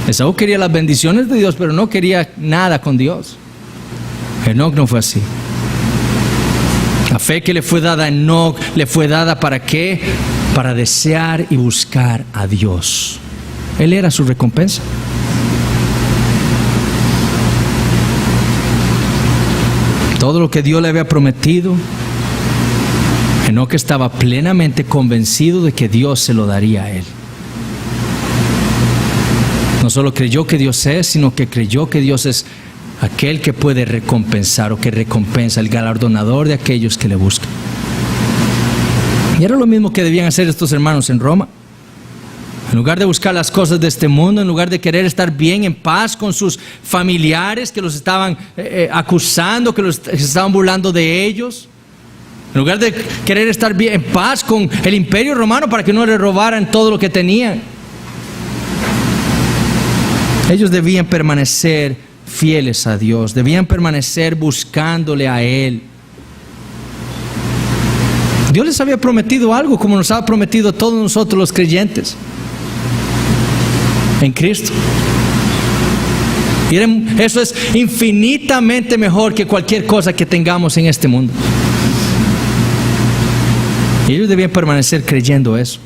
Esaú quería las bendiciones de Dios, pero no quería nada con Dios. Enoc no fue así. La fe que le fue dada a Enoc, le fue dada ¿para qué? Para desear y buscar a Dios. Él era su recompensa. Todo lo que Dios le había prometido, Enoc estaba plenamente convencido de que Dios se lo daría a él. No solo creyó que Dios es, sino que creyó que Dios es aquel que puede recompensar o que recompensa, el galardonador de aquellos que le buscan. Y era lo mismo que debían hacer estos hermanos en Roma. En lugar de buscar las cosas de este mundo, en lugar de querer estar bien en paz con sus familiares que los estaban acusando, que se estaban burlando de ellos, en lugar de querer estar bien en paz con el imperio romano para que no le robaran todo lo que tenían, ellos debían permanecer fieles a Dios, debían permanecer buscándole a Él. Dios les había prometido algo, como nos ha prometido a todos nosotros los creyentes en Cristo. Y eso es infinitamente mejor que cualquier cosa que tengamos en este mundo. Y ellos debían permanecer creyendo eso.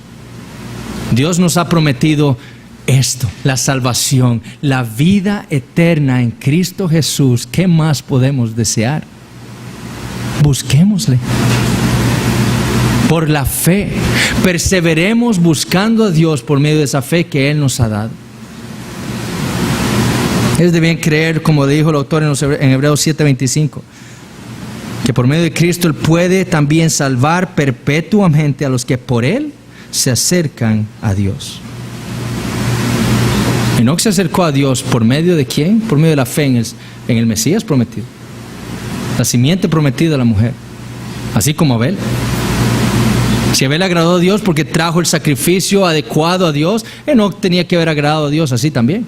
Dios nos ha prometido esto, la salvación, la vida eterna en Cristo Jesús. ¿Qué más podemos desear? Busquémosle. Por la fe, perseveremos buscando a Dios por medio de esa fe que Él nos ha dado. Ellos debían creer, como dijo el autor en Hebreos 7:25, que por medio de Cristo Él puede también salvar perpetuamente a los que por Él se acercan a Dios. Enoc se acercó a Dios por medio de ¿quién? Por medio de la fe en el Mesías prometido, la simiente prometida a la mujer, así como Abel. Si Abel agradó a Dios porque trajo el sacrificio adecuado a Dios, Enoc tenía que haber agradado a Dios así también.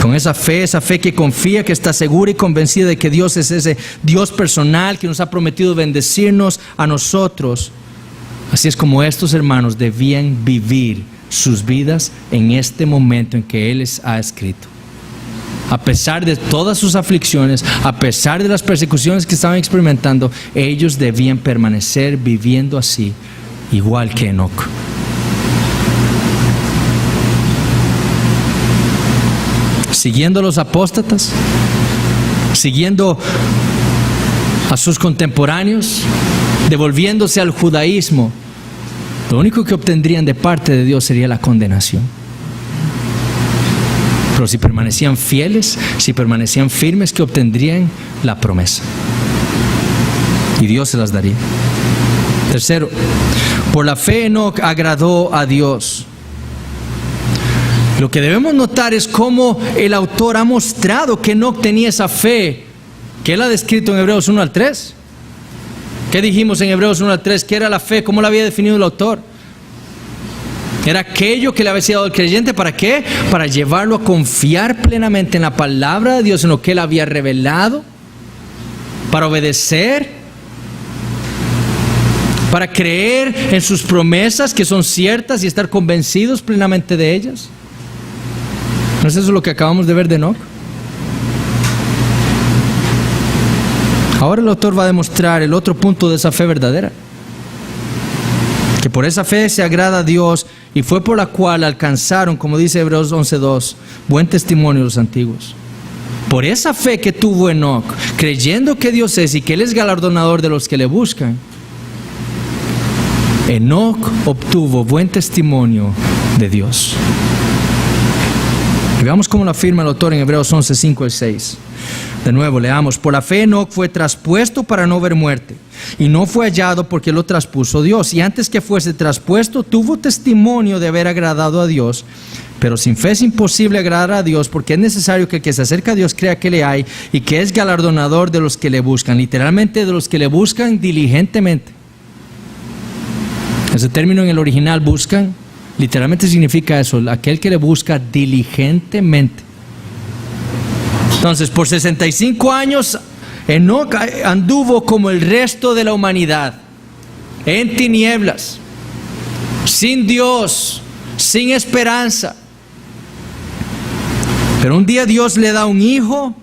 Con esa fe que confía, que está segura y convencida de que Dios es ese Dios personal que nos ha prometido bendecirnos a nosotros. Así es como estos hermanos debían vivir sus vidas en este momento en que Él les ha escrito. a pesar de todas sus aflicciones, a pesar de las persecuciones que estaban experimentando, ellos debían permanecer viviendo así, igual que Enoc. Siguiendo a los apóstatas, siguiendo a sus contemporáneos, devolviéndose al judaísmo, lo único que obtendrían de parte de Dios sería la condenación. Pero si permanecían fieles, si permanecían firmes, que obtendrían la promesa. Y Dios se las daría. Tercero, por la fe Enoc agradó a Dios. Lo que debemos notar es cómo el autor ha mostrado que Enoc tenía esa fe que él ha descrito en Hebreos 1 al 3. ¿Qué dijimos en Hebreos 1 al 3? ¿Qué era la fe? ¿Cómo la había definido el autor? Era aquello que le había sido dado al creyente. ¿Para qué? Para llevarlo a confiar plenamente en la palabra de Dios, en lo que él había revelado, para obedecer, para creer en sus promesas que son ciertas y estar convencidos plenamente de ellas. ¿No es eso lo que acabamos de ver de Enoc? Ahora el autor va a demostrar el otro punto de esa fe verdadera, que por esa fe se agrada a Dios y fue por la cual alcanzaron, como dice Hebreos 11:2, buen testimonio los antiguos. Por esa fe que tuvo Enoc, creyendo que Dios es y que Él es galardonador de los que le buscan, Enoc obtuvo buen testimonio de Dios. Y veamos cómo lo afirma el autor en Hebreos 11:5 al 6. De nuevo, leamos. Por la fe Enoc fue traspuesto para no ver muerte, y no fue hallado porque lo traspuso Dios. Y antes que fuese traspuesto, tuvo testimonio de haber agradado a Dios. Pero sin fe es imposible agradar a Dios, porque es necesario que el que se acerca a Dios crea que le hay y que es galardonador de los que le buscan. Literalmente, de los que le buscan diligentemente. Ese término en el original, buscan, literalmente significa eso, aquel que le busca diligentemente. Entonces, por 65 años, Enoc anduvo como el resto de la humanidad, en tinieblas, sin Dios, sin esperanza. Pero un día Dios le da un hijo,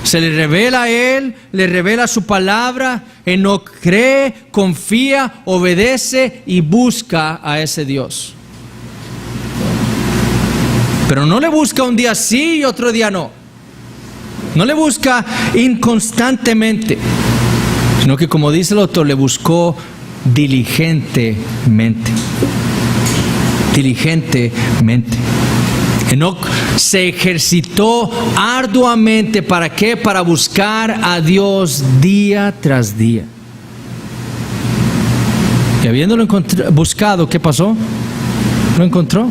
se le revela a él, le revela su palabra. Enoc cree, confía, obedece y busca a ese Dios. Pero no le busca un día sí y otro día no. No le busca inconstantemente, sino que, como dice el autor, le buscó diligentemente. Diligentemente. Enoc se ejercitó arduamente. ¿Para qué? Para buscar a Dios día tras día. Y habiéndolo buscado, ¿qué pasó? Lo encontró.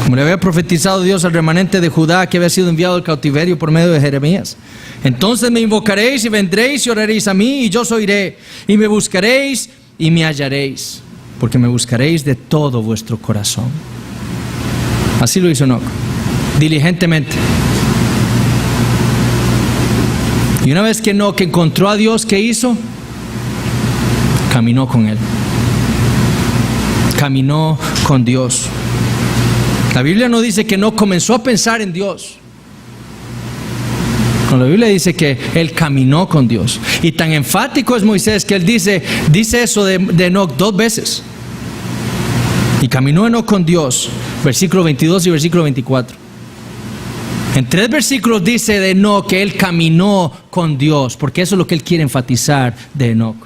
Como le había profetizado Dios al remanente de Judá que había sido enviado al cautiverio por medio de Jeremías. Entonces me invocaréis y vendréis y oraréis a mí y yo os oiré. Y me buscaréis y me hallaréis, porque me buscaréis de todo vuestro corazón. Así lo hizo Enoc, diligentemente. Y una vez que Enoc encontró a Dios, ¿qué hizo? Caminó con Él. Caminó con Dios. La Biblia no dice que Enoc comenzó a pensar en Dios. No, la Biblia dice que él caminó con Dios. Y tan enfático es Moisés que él dice eso de Enoc 2 veces. Y caminó Enoc con Dios, versículo 22 y versículo 24. En 3 versículos dice de Enoc que él caminó con Dios, porque eso es lo que él quiere enfatizar de Enoc.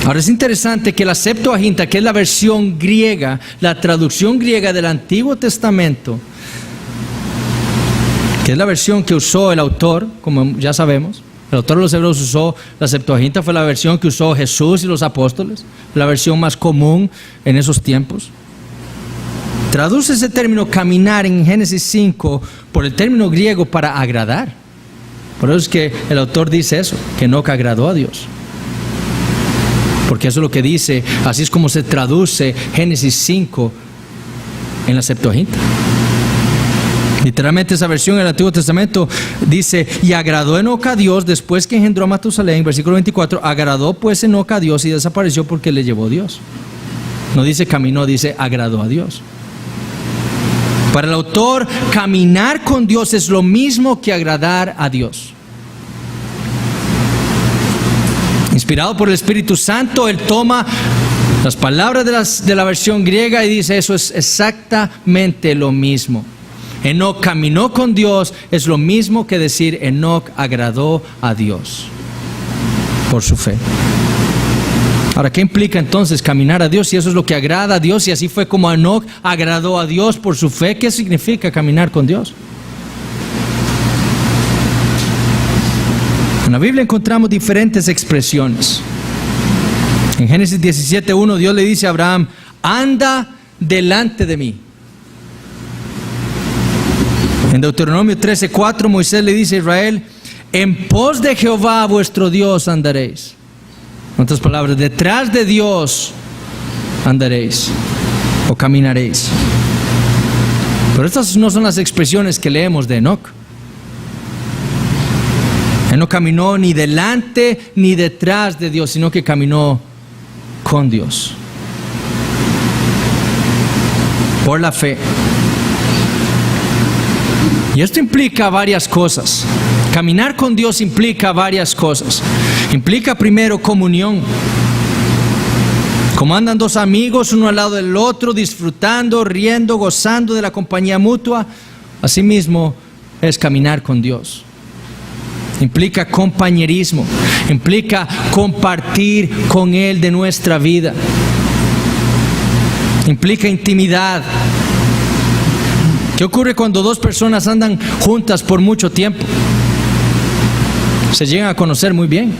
Ahora es interesante que la Septuaginta, que es la versión griega, la traducción griega del Antiguo Testamento, que es la versión que usó el autor, como ya sabemos, el autor de los Hebreos usó la Septuaginta, fue la versión que usó Jesús y los apóstoles, la versión más común en esos tiempos. Traduce ese término caminar en Génesis 5 por el término griego para agradar. Por eso es que el autor dice eso, que Enoc agradó a Dios. Porque eso es lo que dice, así es como se traduce Génesis 5 en la Septuaginta. Literalmente esa versión en el Antiguo Testamento dice, y agradó Enoc a Dios después que engendró a Matusalén, versículo 24, agradó pues Enoc a Dios y desapareció porque le llevó Dios. No dice caminó, dice agradó a Dios. Para el autor, caminar con Dios es lo mismo que agradar a Dios. Inspirado por el Espíritu Santo, él toma las palabras de la versión griega y dice: eso es exactamente lo mismo. Enoc caminó con Dios es lo mismo que decir Enoc agradó a Dios por su fe. Ahora, ¿qué implica entonces caminar a Dios? Si eso es lo que agrada a Dios, y así fue como Enoc agradó a Dios por su fe, ¿qué significa caminar con Dios? En la Biblia encontramos diferentes expresiones. En Génesis 17:1 Dios le dice a Abraham: anda delante de mí. En Deuteronomio 13:4 Moisés le dice a Israel: en pos de Jehová vuestro Dios andaréis. En otras palabras, detrás de Dios andaréis o caminaréis. Pero estas no son las expresiones que leemos de Enoc. Él no caminó ni delante ni detrás de Dios, sino que caminó con Dios por la fe. Y esto implica varias cosas. Caminar con Dios implica varias cosas. Implica primero comunión. Como andan dos amigos uno al lado del otro, disfrutando, riendo, gozando de la compañía mutua, asimismo es caminar con Dios. Implica compañerismo, implica compartir con Él de nuestra vida. Implica intimidad. ¿Qué ocurre cuando dos personas andan juntas por mucho tiempo? Se llegan a conocer muy bien.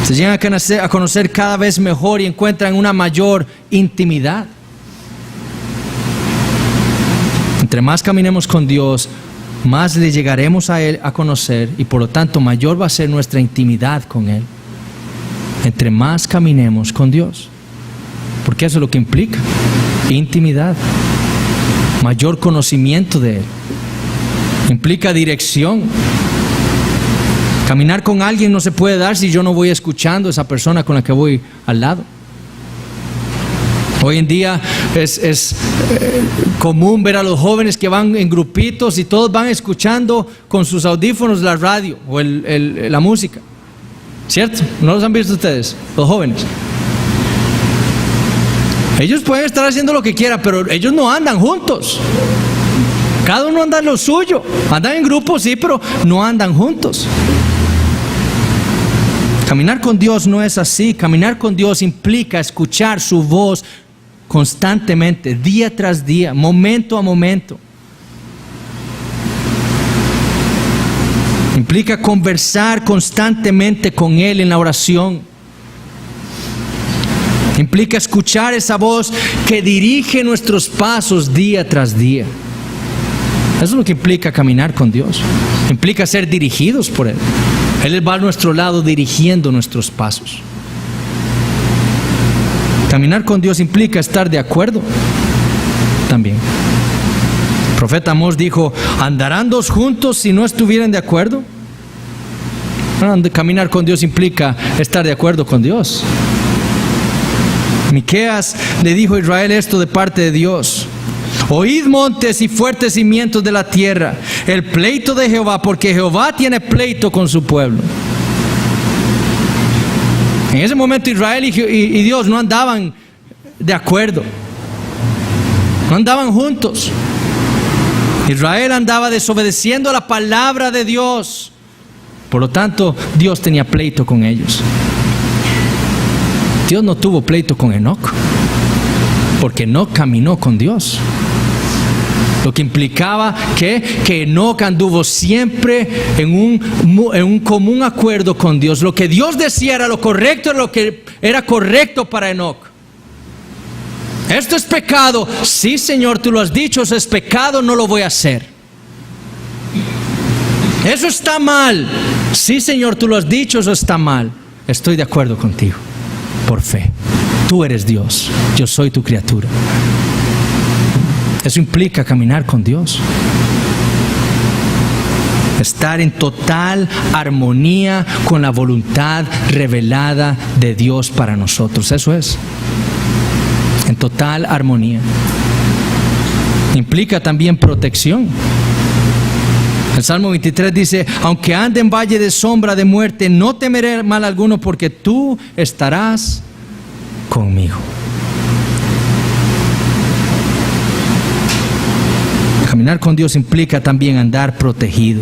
Se llegan a conocer cada vez mejor y encuentran una mayor intimidad. Entre más caminemos con Dios, más le llegaremos a Él a conocer, y por lo tanto mayor va a ser nuestra intimidad con Él. Entre más caminemos con Dios, porque eso es lo que implica: intimidad, mayor conocimiento de Él. Implica dirección. Caminar con alguien no se puede dar si yo no voy escuchando a esa persona con la que voy al lado. Hoy en día es común ver a los jóvenes que van en grupitos y todos van escuchando con sus audífonos la radio o la música. ¿Cierto? ¿No los han visto ustedes, los jóvenes? Ellos pueden estar haciendo lo que quieran, pero ellos no andan juntos. Cada uno anda en lo suyo. Andan en grupos, sí, pero no andan juntos. Caminar con Dios no es así. Caminar con Dios implica escuchar su voz constantemente, día tras día, momento a momento. Implica conversar constantemente con Él en la oración. Implica escuchar esa voz que dirige nuestros pasos día tras día. Eso es lo que implica caminar con Dios. Implica ser dirigidos por Él. Él va a nuestro lado dirigiendo nuestros pasos. Caminar con Dios implica estar de acuerdo también. El profeta Amós dijo: ¿andarán dos juntos si no estuvieran de acuerdo? Caminar con Dios implica estar de acuerdo con Dios. Miqueas le dijo a Israel esto de parte de Dios: oíd montes y fuertes cimientos de la tierra, el pleito de Jehová, porque Jehová tiene pleito con su pueblo. En ese momento Israel y Dios no andaban de acuerdo, no andaban juntos. Israel andaba desobedeciendo la palabra de Dios. Por lo tanto, Dios tenía pleito con ellos. Dios no tuvo pleito con Enoc, porque Enoc caminó con Dios. Lo que implicaba que Enoc anduvo siempre en un común acuerdo con Dios. Lo que Dios decía era lo correcto, era lo que era correcto para Enoc. Esto es pecado. Sí, Señor, tú lo has dicho, eso es pecado, no lo voy a hacer. Eso está mal. Sí, Señor, tú lo has dicho, eso está mal. Estoy de acuerdo contigo, por fe. Tú eres Dios, yo soy tu criatura. Eso implica caminar con Dios. Estar en total armonía con la voluntad revelada de Dios para nosotros. Eso es. En total armonía. Implica también protección. El Salmo 23 dice: aunque ande en valle de sombra de muerte, no temeré mal alguno, porque tú estarás conmigo. Caminar con Dios implica también andar protegido.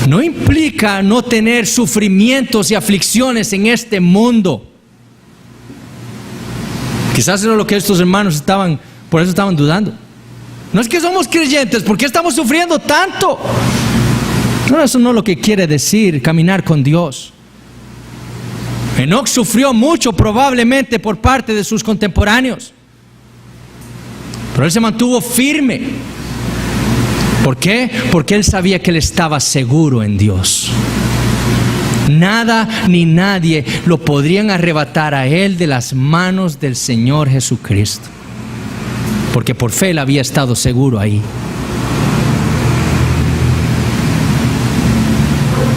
No implica no tener sufrimientos y aflicciones en este mundo. Quizás era lo que estos hermanos por eso estaban dudando. No es que somos creyentes, ¿por qué estamos sufriendo tanto? No, eso no es lo que quiere decir caminar con Dios. Enoc sufrió mucho, probablemente por parte de sus contemporáneos, pero él se mantuvo firme. ¿Por qué? Porque él sabía que él estaba seguro en Dios. Nada ni nadie lo podrían arrebatar a él de las manos del Señor Jesucristo, porque por fe él había estado seguro ahí.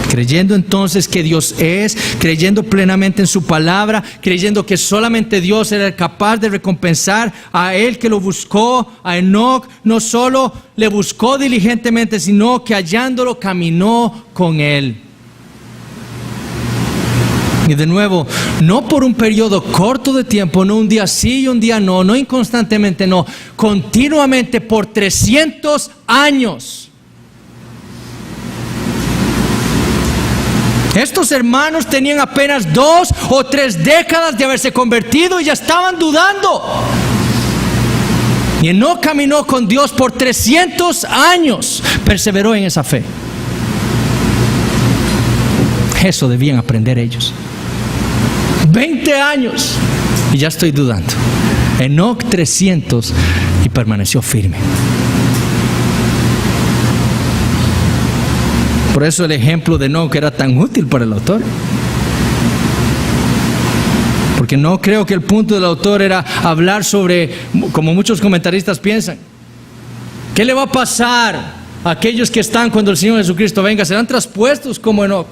Creyendo entonces que Dios es, creyendo plenamente en su palabra, creyendo que solamente Dios era capaz de recompensar a él que lo buscó, a Enoc, no solo le buscó diligentemente, sino que hallándolo caminó con él. Y de nuevo, no por un periodo corto de tiempo, no un día sí y un día no, no inconstantemente, no, continuamente por 300 años. Estos hermanos tenían apenas 2 o 3 décadas de haberse convertido y ya estaban dudando. Y Enoc caminó con Dios por 300 años, perseveró en esa fe. Eso debían aprender ellos. 20 años y ya estoy dudando. Enoc 300 y permaneció firme. Por eso el ejemplo de Enoc era tan útil para el autor. Porque no creo que el punto del autor era hablar sobre, como muchos comentaristas piensan, ¿qué le va a pasar a aquellos que están cuando el Señor Jesucristo venga? ¿Serán traspuestos como Enoc?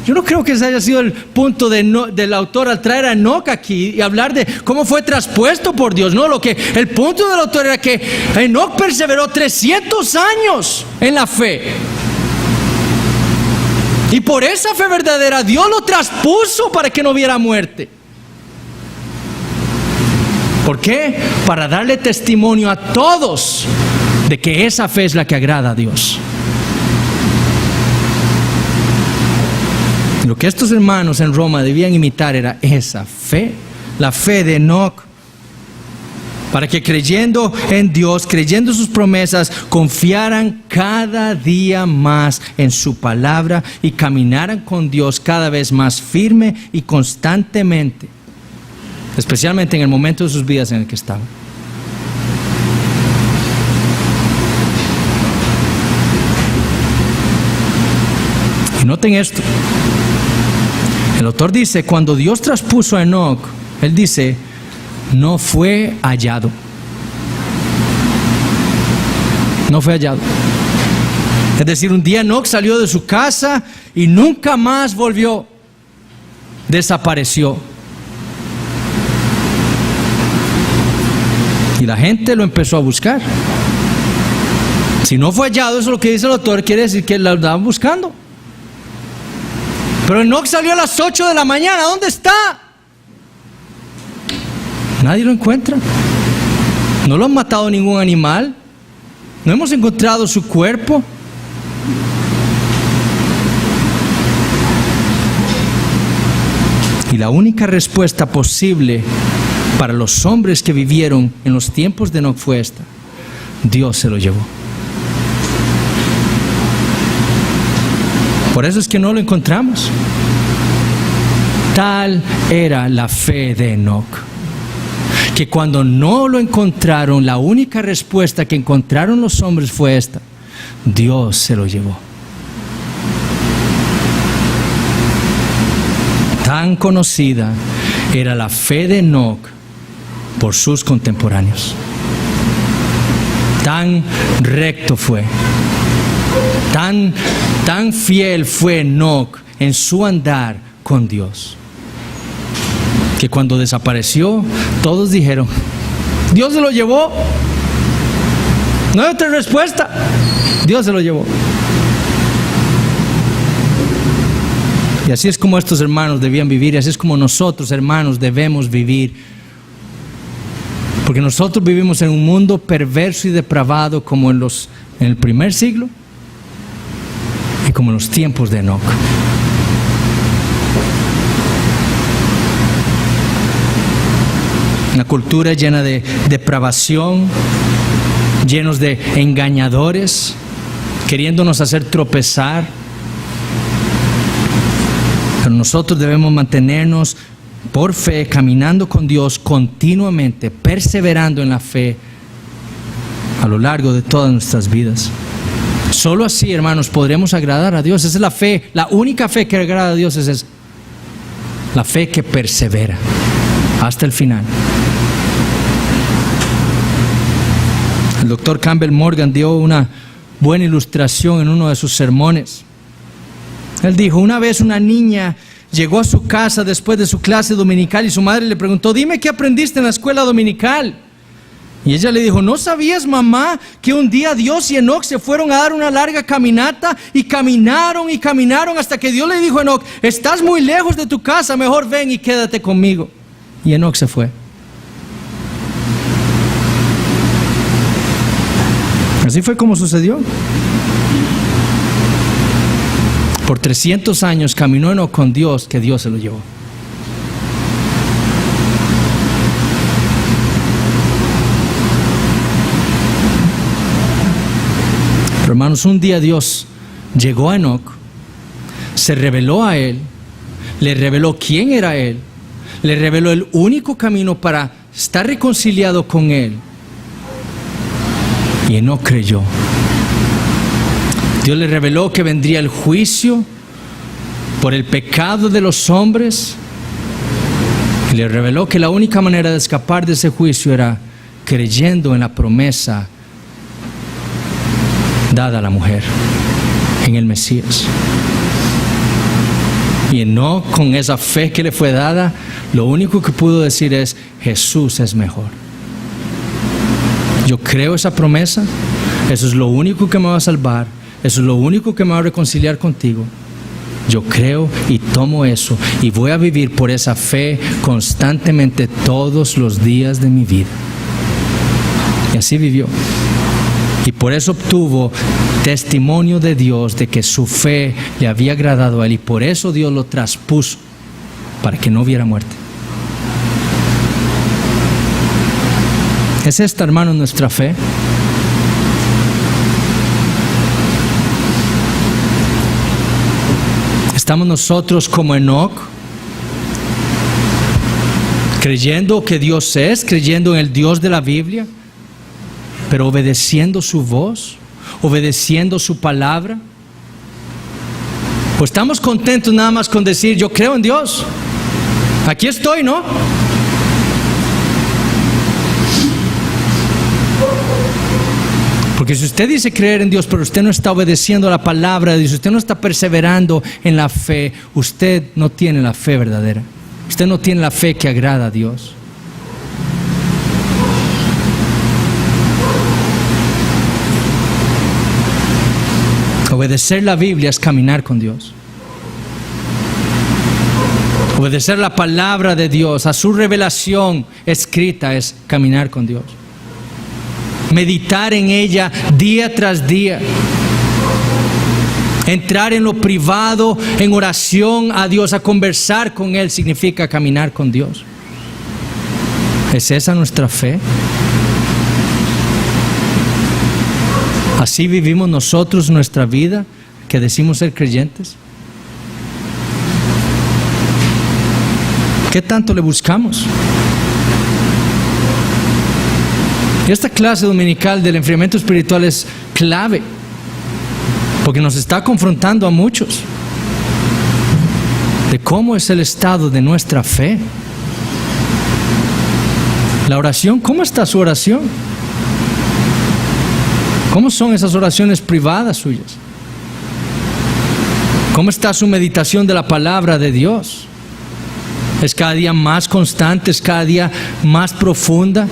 Yo no creo que ese haya sido el punto del autor al traer a Enoc aquí y hablar de cómo fue traspuesto por Dios. No, el punto del autor era que Enoc perseveró 300 años en la fe. Y por esa fe verdadera Dios lo traspuso para que no hubiera muerte. ¿Por qué? Para darle testimonio a todos de que esa fe es la que agrada a Dios. Lo que estos hermanos en Roma debían imitar era esa fe, la fe de Enoc, para que creyendo en Dios, creyendo sus promesas, confiaran cada día más en su palabra y caminaran con Dios cada vez más firme y constantemente, especialmente en el momento de sus vidas en el que estaban. Y noten esto. El autor dice, cuando Dios traspuso a Enoc, él dice, no fue hallado. No fue hallado. Es decir, un día Enoc salió de su casa y nunca más volvió. Desapareció. Y la gente lo empezó a buscar. Si no fue hallado, eso es lo que dice el autor, quiere decir que lo andaban buscando. Pero Enoc salió a las 8 de la mañana. ¿Dónde está? Nadie lo encuentra. No lo han matado ningún animal. No hemos encontrado su cuerpo. Y la única respuesta posible para los hombres que vivieron en los tiempos de Enoc fue esta: Dios se lo llevó. Por eso es que no lo encontramos. Tal era la fe de Enoc, que cuando no lo encontraron, la única respuesta que encontraron los hombres fue esta: Dios se lo llevó. Tan conocida era la fe de Enoc por sus contemporáneos. Tan recto fue, tan fiel fue Enoc en su andar con Dios, que cuando desapareció, todos dijeron: Dios se lo llevó. No hay otra respuesta. Dios se lo llevó. Y así es como estos hermanos debían vivir, y así es como nosotros, hermanos, debemos vivir. Porque nosotros vivimos en un mundo perverso y depravado como en el primer siglo y como en los tiempos de Enoc. Una cultura llena de depravación, llenos de engañadores, queriéndonos hacer tropezar. Pero nosotros debemos mantenernos por fe, caminando con Dios continuamente, perseverando en la fe a lo largo de todas nuestras vidas. Solo así, hermanos, podremos agradar a Dios. Esa es la fe, la única fe que agrada a Dios es esa. La fe que persevera hasta el final. El doctor Campbell Morgan dio una buena ilustración en uno de sus sermones. Él dijo: una vez una niña llegó a su casa después de su clase dominical y su madre le preguntó: dime, ¿qué aprendiste en la escuela dominical? Y ella le dijo: ¿no sabías, mamá, que un día Dios y Enoc se fueron a dar una larga caminata y caminaron hasta que Dios le dijo a Enoc: estás muy lejos de tu casa, mejor ven y quédate conmigo? Y Enoc se fue. Así fue como sucedió. Por 300 años caminó Enoc con Dios, que Dios se lo llevó. Pero hermanos, un día Dios llegó a Enoc, se reveló a él, le reveló quién era él, le reveló el único camino para estar reconciliado con él. Y Enoc creyó. Dios le reveló que vendría el juicio por el pecado de los hombres. Y le reveló que la única manera de escapar de ese juicio era creyendo en la promesa dada a la mujer, en el Mesías. Y Enoc, con esa fe que le fue dada, lo único que pudo decir es: Jesús es mejor. Yo creo esa promesa, eso es lo único que me va a salvar, eso es lo único que me va a reconciliar contigo. Yo creo y tomo eso y voy a vivir por esa fe constantemente todos los días de mi vida. Y así vivió. Y por eso obtuvo testimonio de Dios de que su fe le había agradado a él, y por eso Dios lo traspuso para que no hubiera muerte. ¿Es esta, hermano, nuestra fe? ¿Estamos nosotros como Enoc, creyendo que Dios es, creyendo en el Dios de la Biblia, pero obedeciendo su voz, obedeciendo su palabra? ¿O estamos contentos nada más con decir: yo creo en Dios, aquí estoy, ¿no? Porque si usted dice creer en Dios, pero usted no está obedeciendo la palabra de Dios, usted no está perseverando en la fe, usted no tiene la fe verdadera. Usted no tiene la fe que agrada a Dios. Obedecer la Biblia es caminar con Dios. Obedecer la palabra de Dios, a su revelación escrita, es caminar con Dios. Meditar en ella día tras día. Entrar en lo privado, en oración a Dios, a conversar con Él, significa caminar con Dios. ¿Es esa nuestra fe? ¿Así vivimos nosotros nuestra vida, que decimos ser creyentes? ¿Qué tanto le buscamos? Esta clase dominical del enfriamiento espiritual es clave, porque nos está confrontando a muchos de cómo es el estado de nuestra fe. La oración, ¿cómo está su oración? ¿Cómo son esas oraciones privadas suyas? ¿Cómo está su meditación de la palabra de Dios? ¿Es cada día más constante? ¿Es cada día más profunda?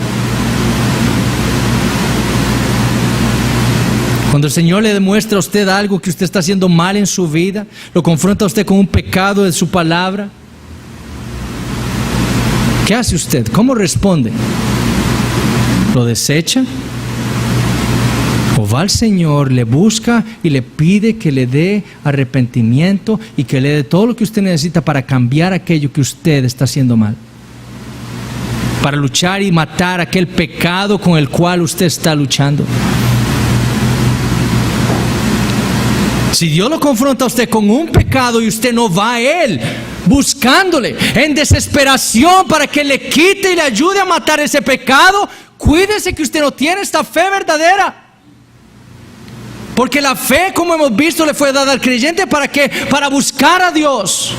Cuando el Señor le demuestra a usted algo que usted está haciendo mal en su vida, lo confronta a usted con un pecado de su palabra, ¿qué hace usted? ¿Cómo responde? ¿Lo desecha? ¿O va al Señor, le busca y le pide que le dé arrepentimiento y que le dé todo lo que usted necesita para cambiar aquello que usted está haciendo mal? Para luchar y matar aquel pecado con el cual usted está luchando. Si Dios lo confronta a usted con un pecado y usted no va a Él, buscándole en desesperación para que le quite y le ayude a matar ese pecado, cuídese que usted no tiene esta fe verdadera. Porque la fe, como hemos visto, le fue dada al creyente ¿para qué? Para buscar a Dios.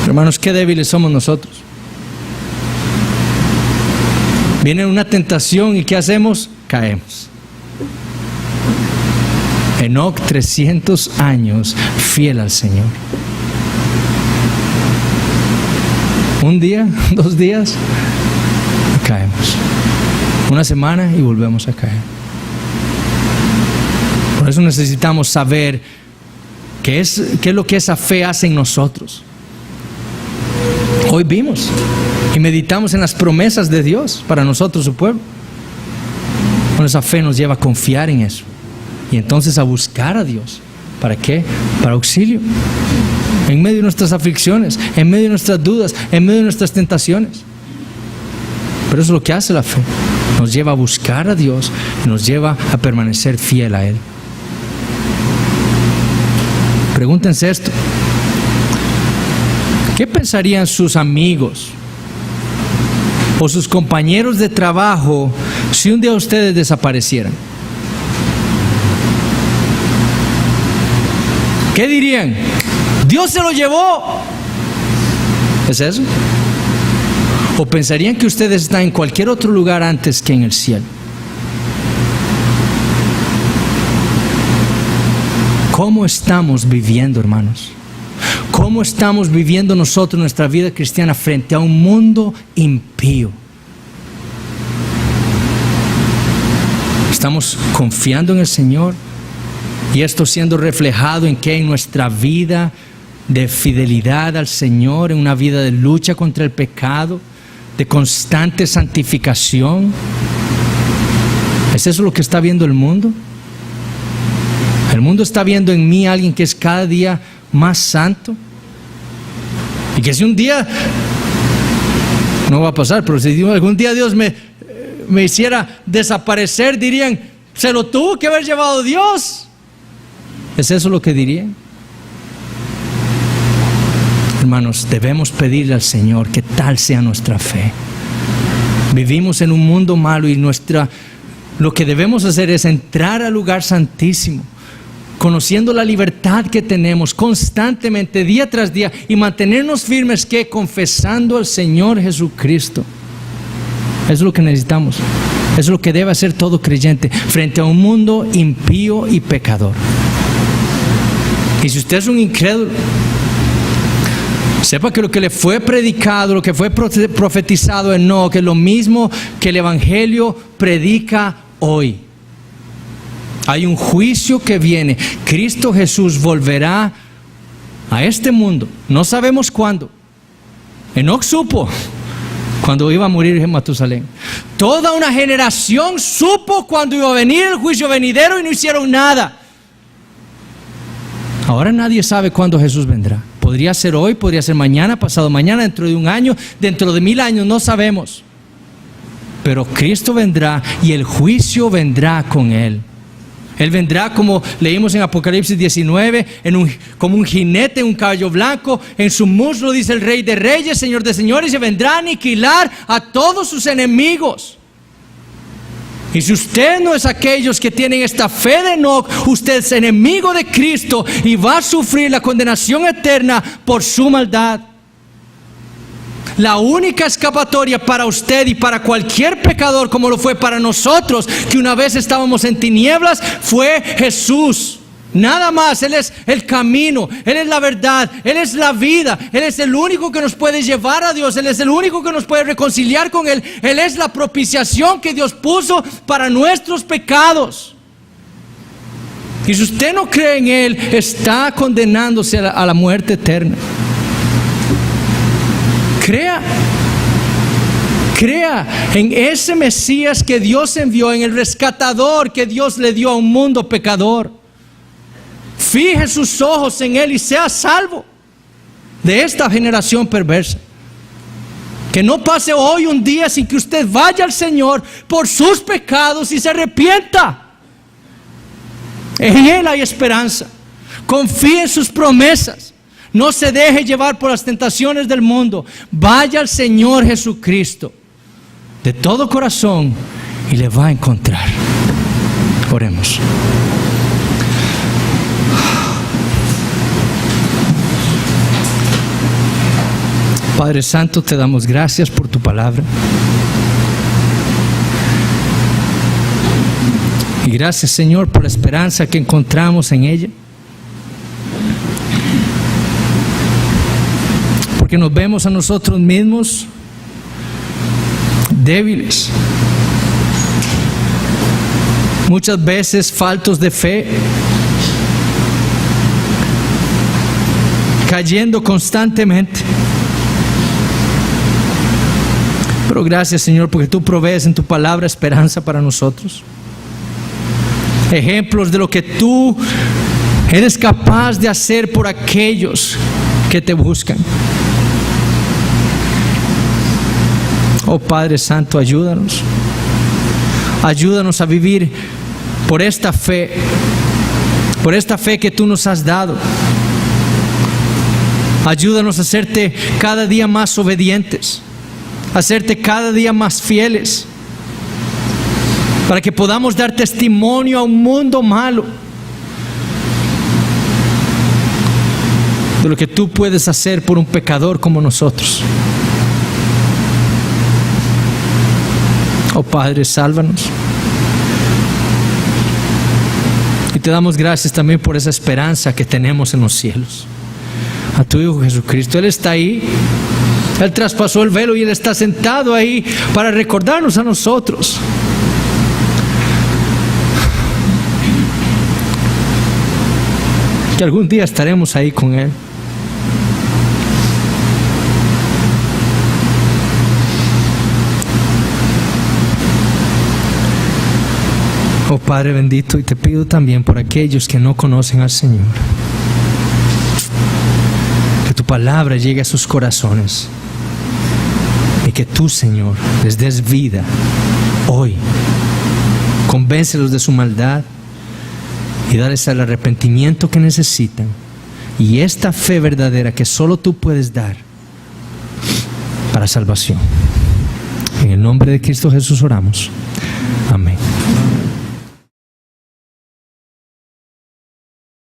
Hermanos, qué débiles somos nosotros. Viene una tentación y ¿qué hacemos? Caemos. Enoc 300 años fiel al Señor. Un día, 2 días, caemos. Una semana y volvemos a caer. Por eso necesitamos saber qué es lo que esa fe hace en nosotros. Hoy vimos y meditamos en las promesas de Dios para nosotros, su pueblo. Bueno, esa fe nos lleva a confiar en eso y entonces a buscar a Dios. ¿Para qué? Para auxilio. En medio de nuestras aflicciones, en medio de nuestras dudas, en medio de nuestras tentaciones. Pero eso es lo que hace la fe. Nos lleva a buscar a Dios, nos lleva a permanecer fiel a Él. Pregúntense esto. ¿Qué pensarían sus amigos o sus compañeros de trabajo si un día ustedes desaparecieran? ¿Qué dirían? Dios se lo llevó. ¿Es eso? ¿O pensarían que ustedes están en cualquier otro lugar antes que en el cielo? ¿Cómo estamos viviendo, hermanos? ¿Cómo estamos viviendo nosotros nuestra vida cristiana frente a un mundo impío? ¿Estamos confiando en el Señor? Y esto siendo reflejado en qué, en nuestra vida de fidelidad al Señor, en una vida de lucha contra el pecado, de constante santificación. ¿Es eso lo que está viendo el mundo? El mundo está viendo en mí a alguien que es cada día más santo. Y que si un día, no va a pasar, pero si algún día Dios me hiciera desaparecer, dirían, se lo tuvo que haber llevado Dios. ¿Es eso lo que dirían? Hermanos, debemos pedirle al Señor que tal sea nuestra fe. Vivimos en un mundo malo y lo que debemos hacer es entrar al lugar santísimo, conociendo la libertad que tenemos constantemente, día tras día, y mantenernos firmes, que confesando al Señor Jesucristo. Eso es lo que necesitamos. Eso es lo que debe hacer todo creyente frente a un mundo impío y pecador. Y si usted es un incrédulo, sepa que lo que le fue predicado, lo que fue profetizado en Enoc, es lo mismo que el Evangelio predica hoy. Hay un juicio que viene. Cristo Jesús volverá a este mundo. No sabemos cuándo. Enoc supo cuando iba a morir en Matusalén. Toda una generación supo cuando iba a venir el juicio venidero y no hicieron nada. Ahora nadie sabe cuándo Jesús vendrá. Podría ser hoy, podría ser mañana, pasado mañana, dentro de 1 año, dentro de 1000 años, no sabemos. Pero Cristo vendrá y el juicio vendrá con Él. Él vendrá, como leímos en Apocalipsis 19, como un jinete en un caballo blanco. En su muslo dice el Rey de Reyes, Señor de Señores, y vendrá a aniquilar a todos sus enemigos. Y si usted no es aquellos que tienen esta fe de Enoc, usted es enemigo de Cristo y va a sufrir la condenación eterna por su maldad. La única escapatoria para usted y para cualquier pecador, como lo fue para nosotros, que una vez estábamos en tinieblas, fue Jesús. Nada más. Él es el camino, Él es la verdad, Él es la vida, Él es el único que nos puede llevar a Dios, Él es el único que nos puede reconciliar con Él. Él es la propiciación que Dios puso para nuestros pecados. Y si usted no cree en Él, está condenándose a la muerte eterna. Crea en ese Mesías que Dios envió, en el rescatador que Dios le dio a un mundo pecador. Fije sus ojos en Él y sea salvo de esta generación perversa. Que no pase hoy un día sin que usted vaya al Señor por sus pecados y se arrepienta. En Él hay esperanza. Confíe en sus promesas. No se deje llevar por las tentaciones del mundo. Vaya al Señor Jesucristo de todo corazón y le va a encontrar. Oremos. Padre Santo, te damos gracias por tu palabra. Y gracias, Señor, por la esperanza que encontramos en ella. Porque nos vemos a nosotros mismos débiles, muchas veces faltos de fe, cayendo constantemente. Pero gracias, Señor, porque tú provees en tu palabra esperanza para nosotros. Ejemplos de lo que tú eres capaz de hacer por aquellos que te buscan. Oh Padre Santo, ayúdanos. Ayúdanos a vivir por esta fe que tú nos has dado. Ayúdanos a hacerte cada día más obedientes, a hacerte cada día más fieles, para que podamos dar testimonio a un mundo malo de lo que tú puedes hacer por un pecador como nosotros. Oh Padre, sálvanos. Y te damos gracias también por esa esperanza que tenemos en los cielos. A tu Hijo Jesucristo. Él está ahí. Él traspasó el velo y Él está sentado ahí para recordarnos a nosotros que algún día estaremos ahí con Él. Oh Padre bendito, y te pido también por aquellos que no conocen al Señor, que tu palabra llegue a sus corazones y que tú, Señor, les des vida hoy. Convéncelos de su maldad y dales el arrepentimiento que necesitan y esta fe verdadera que solo tú puedes dar para salvación. En el nombre de Cristo Jesús oramos. Amén.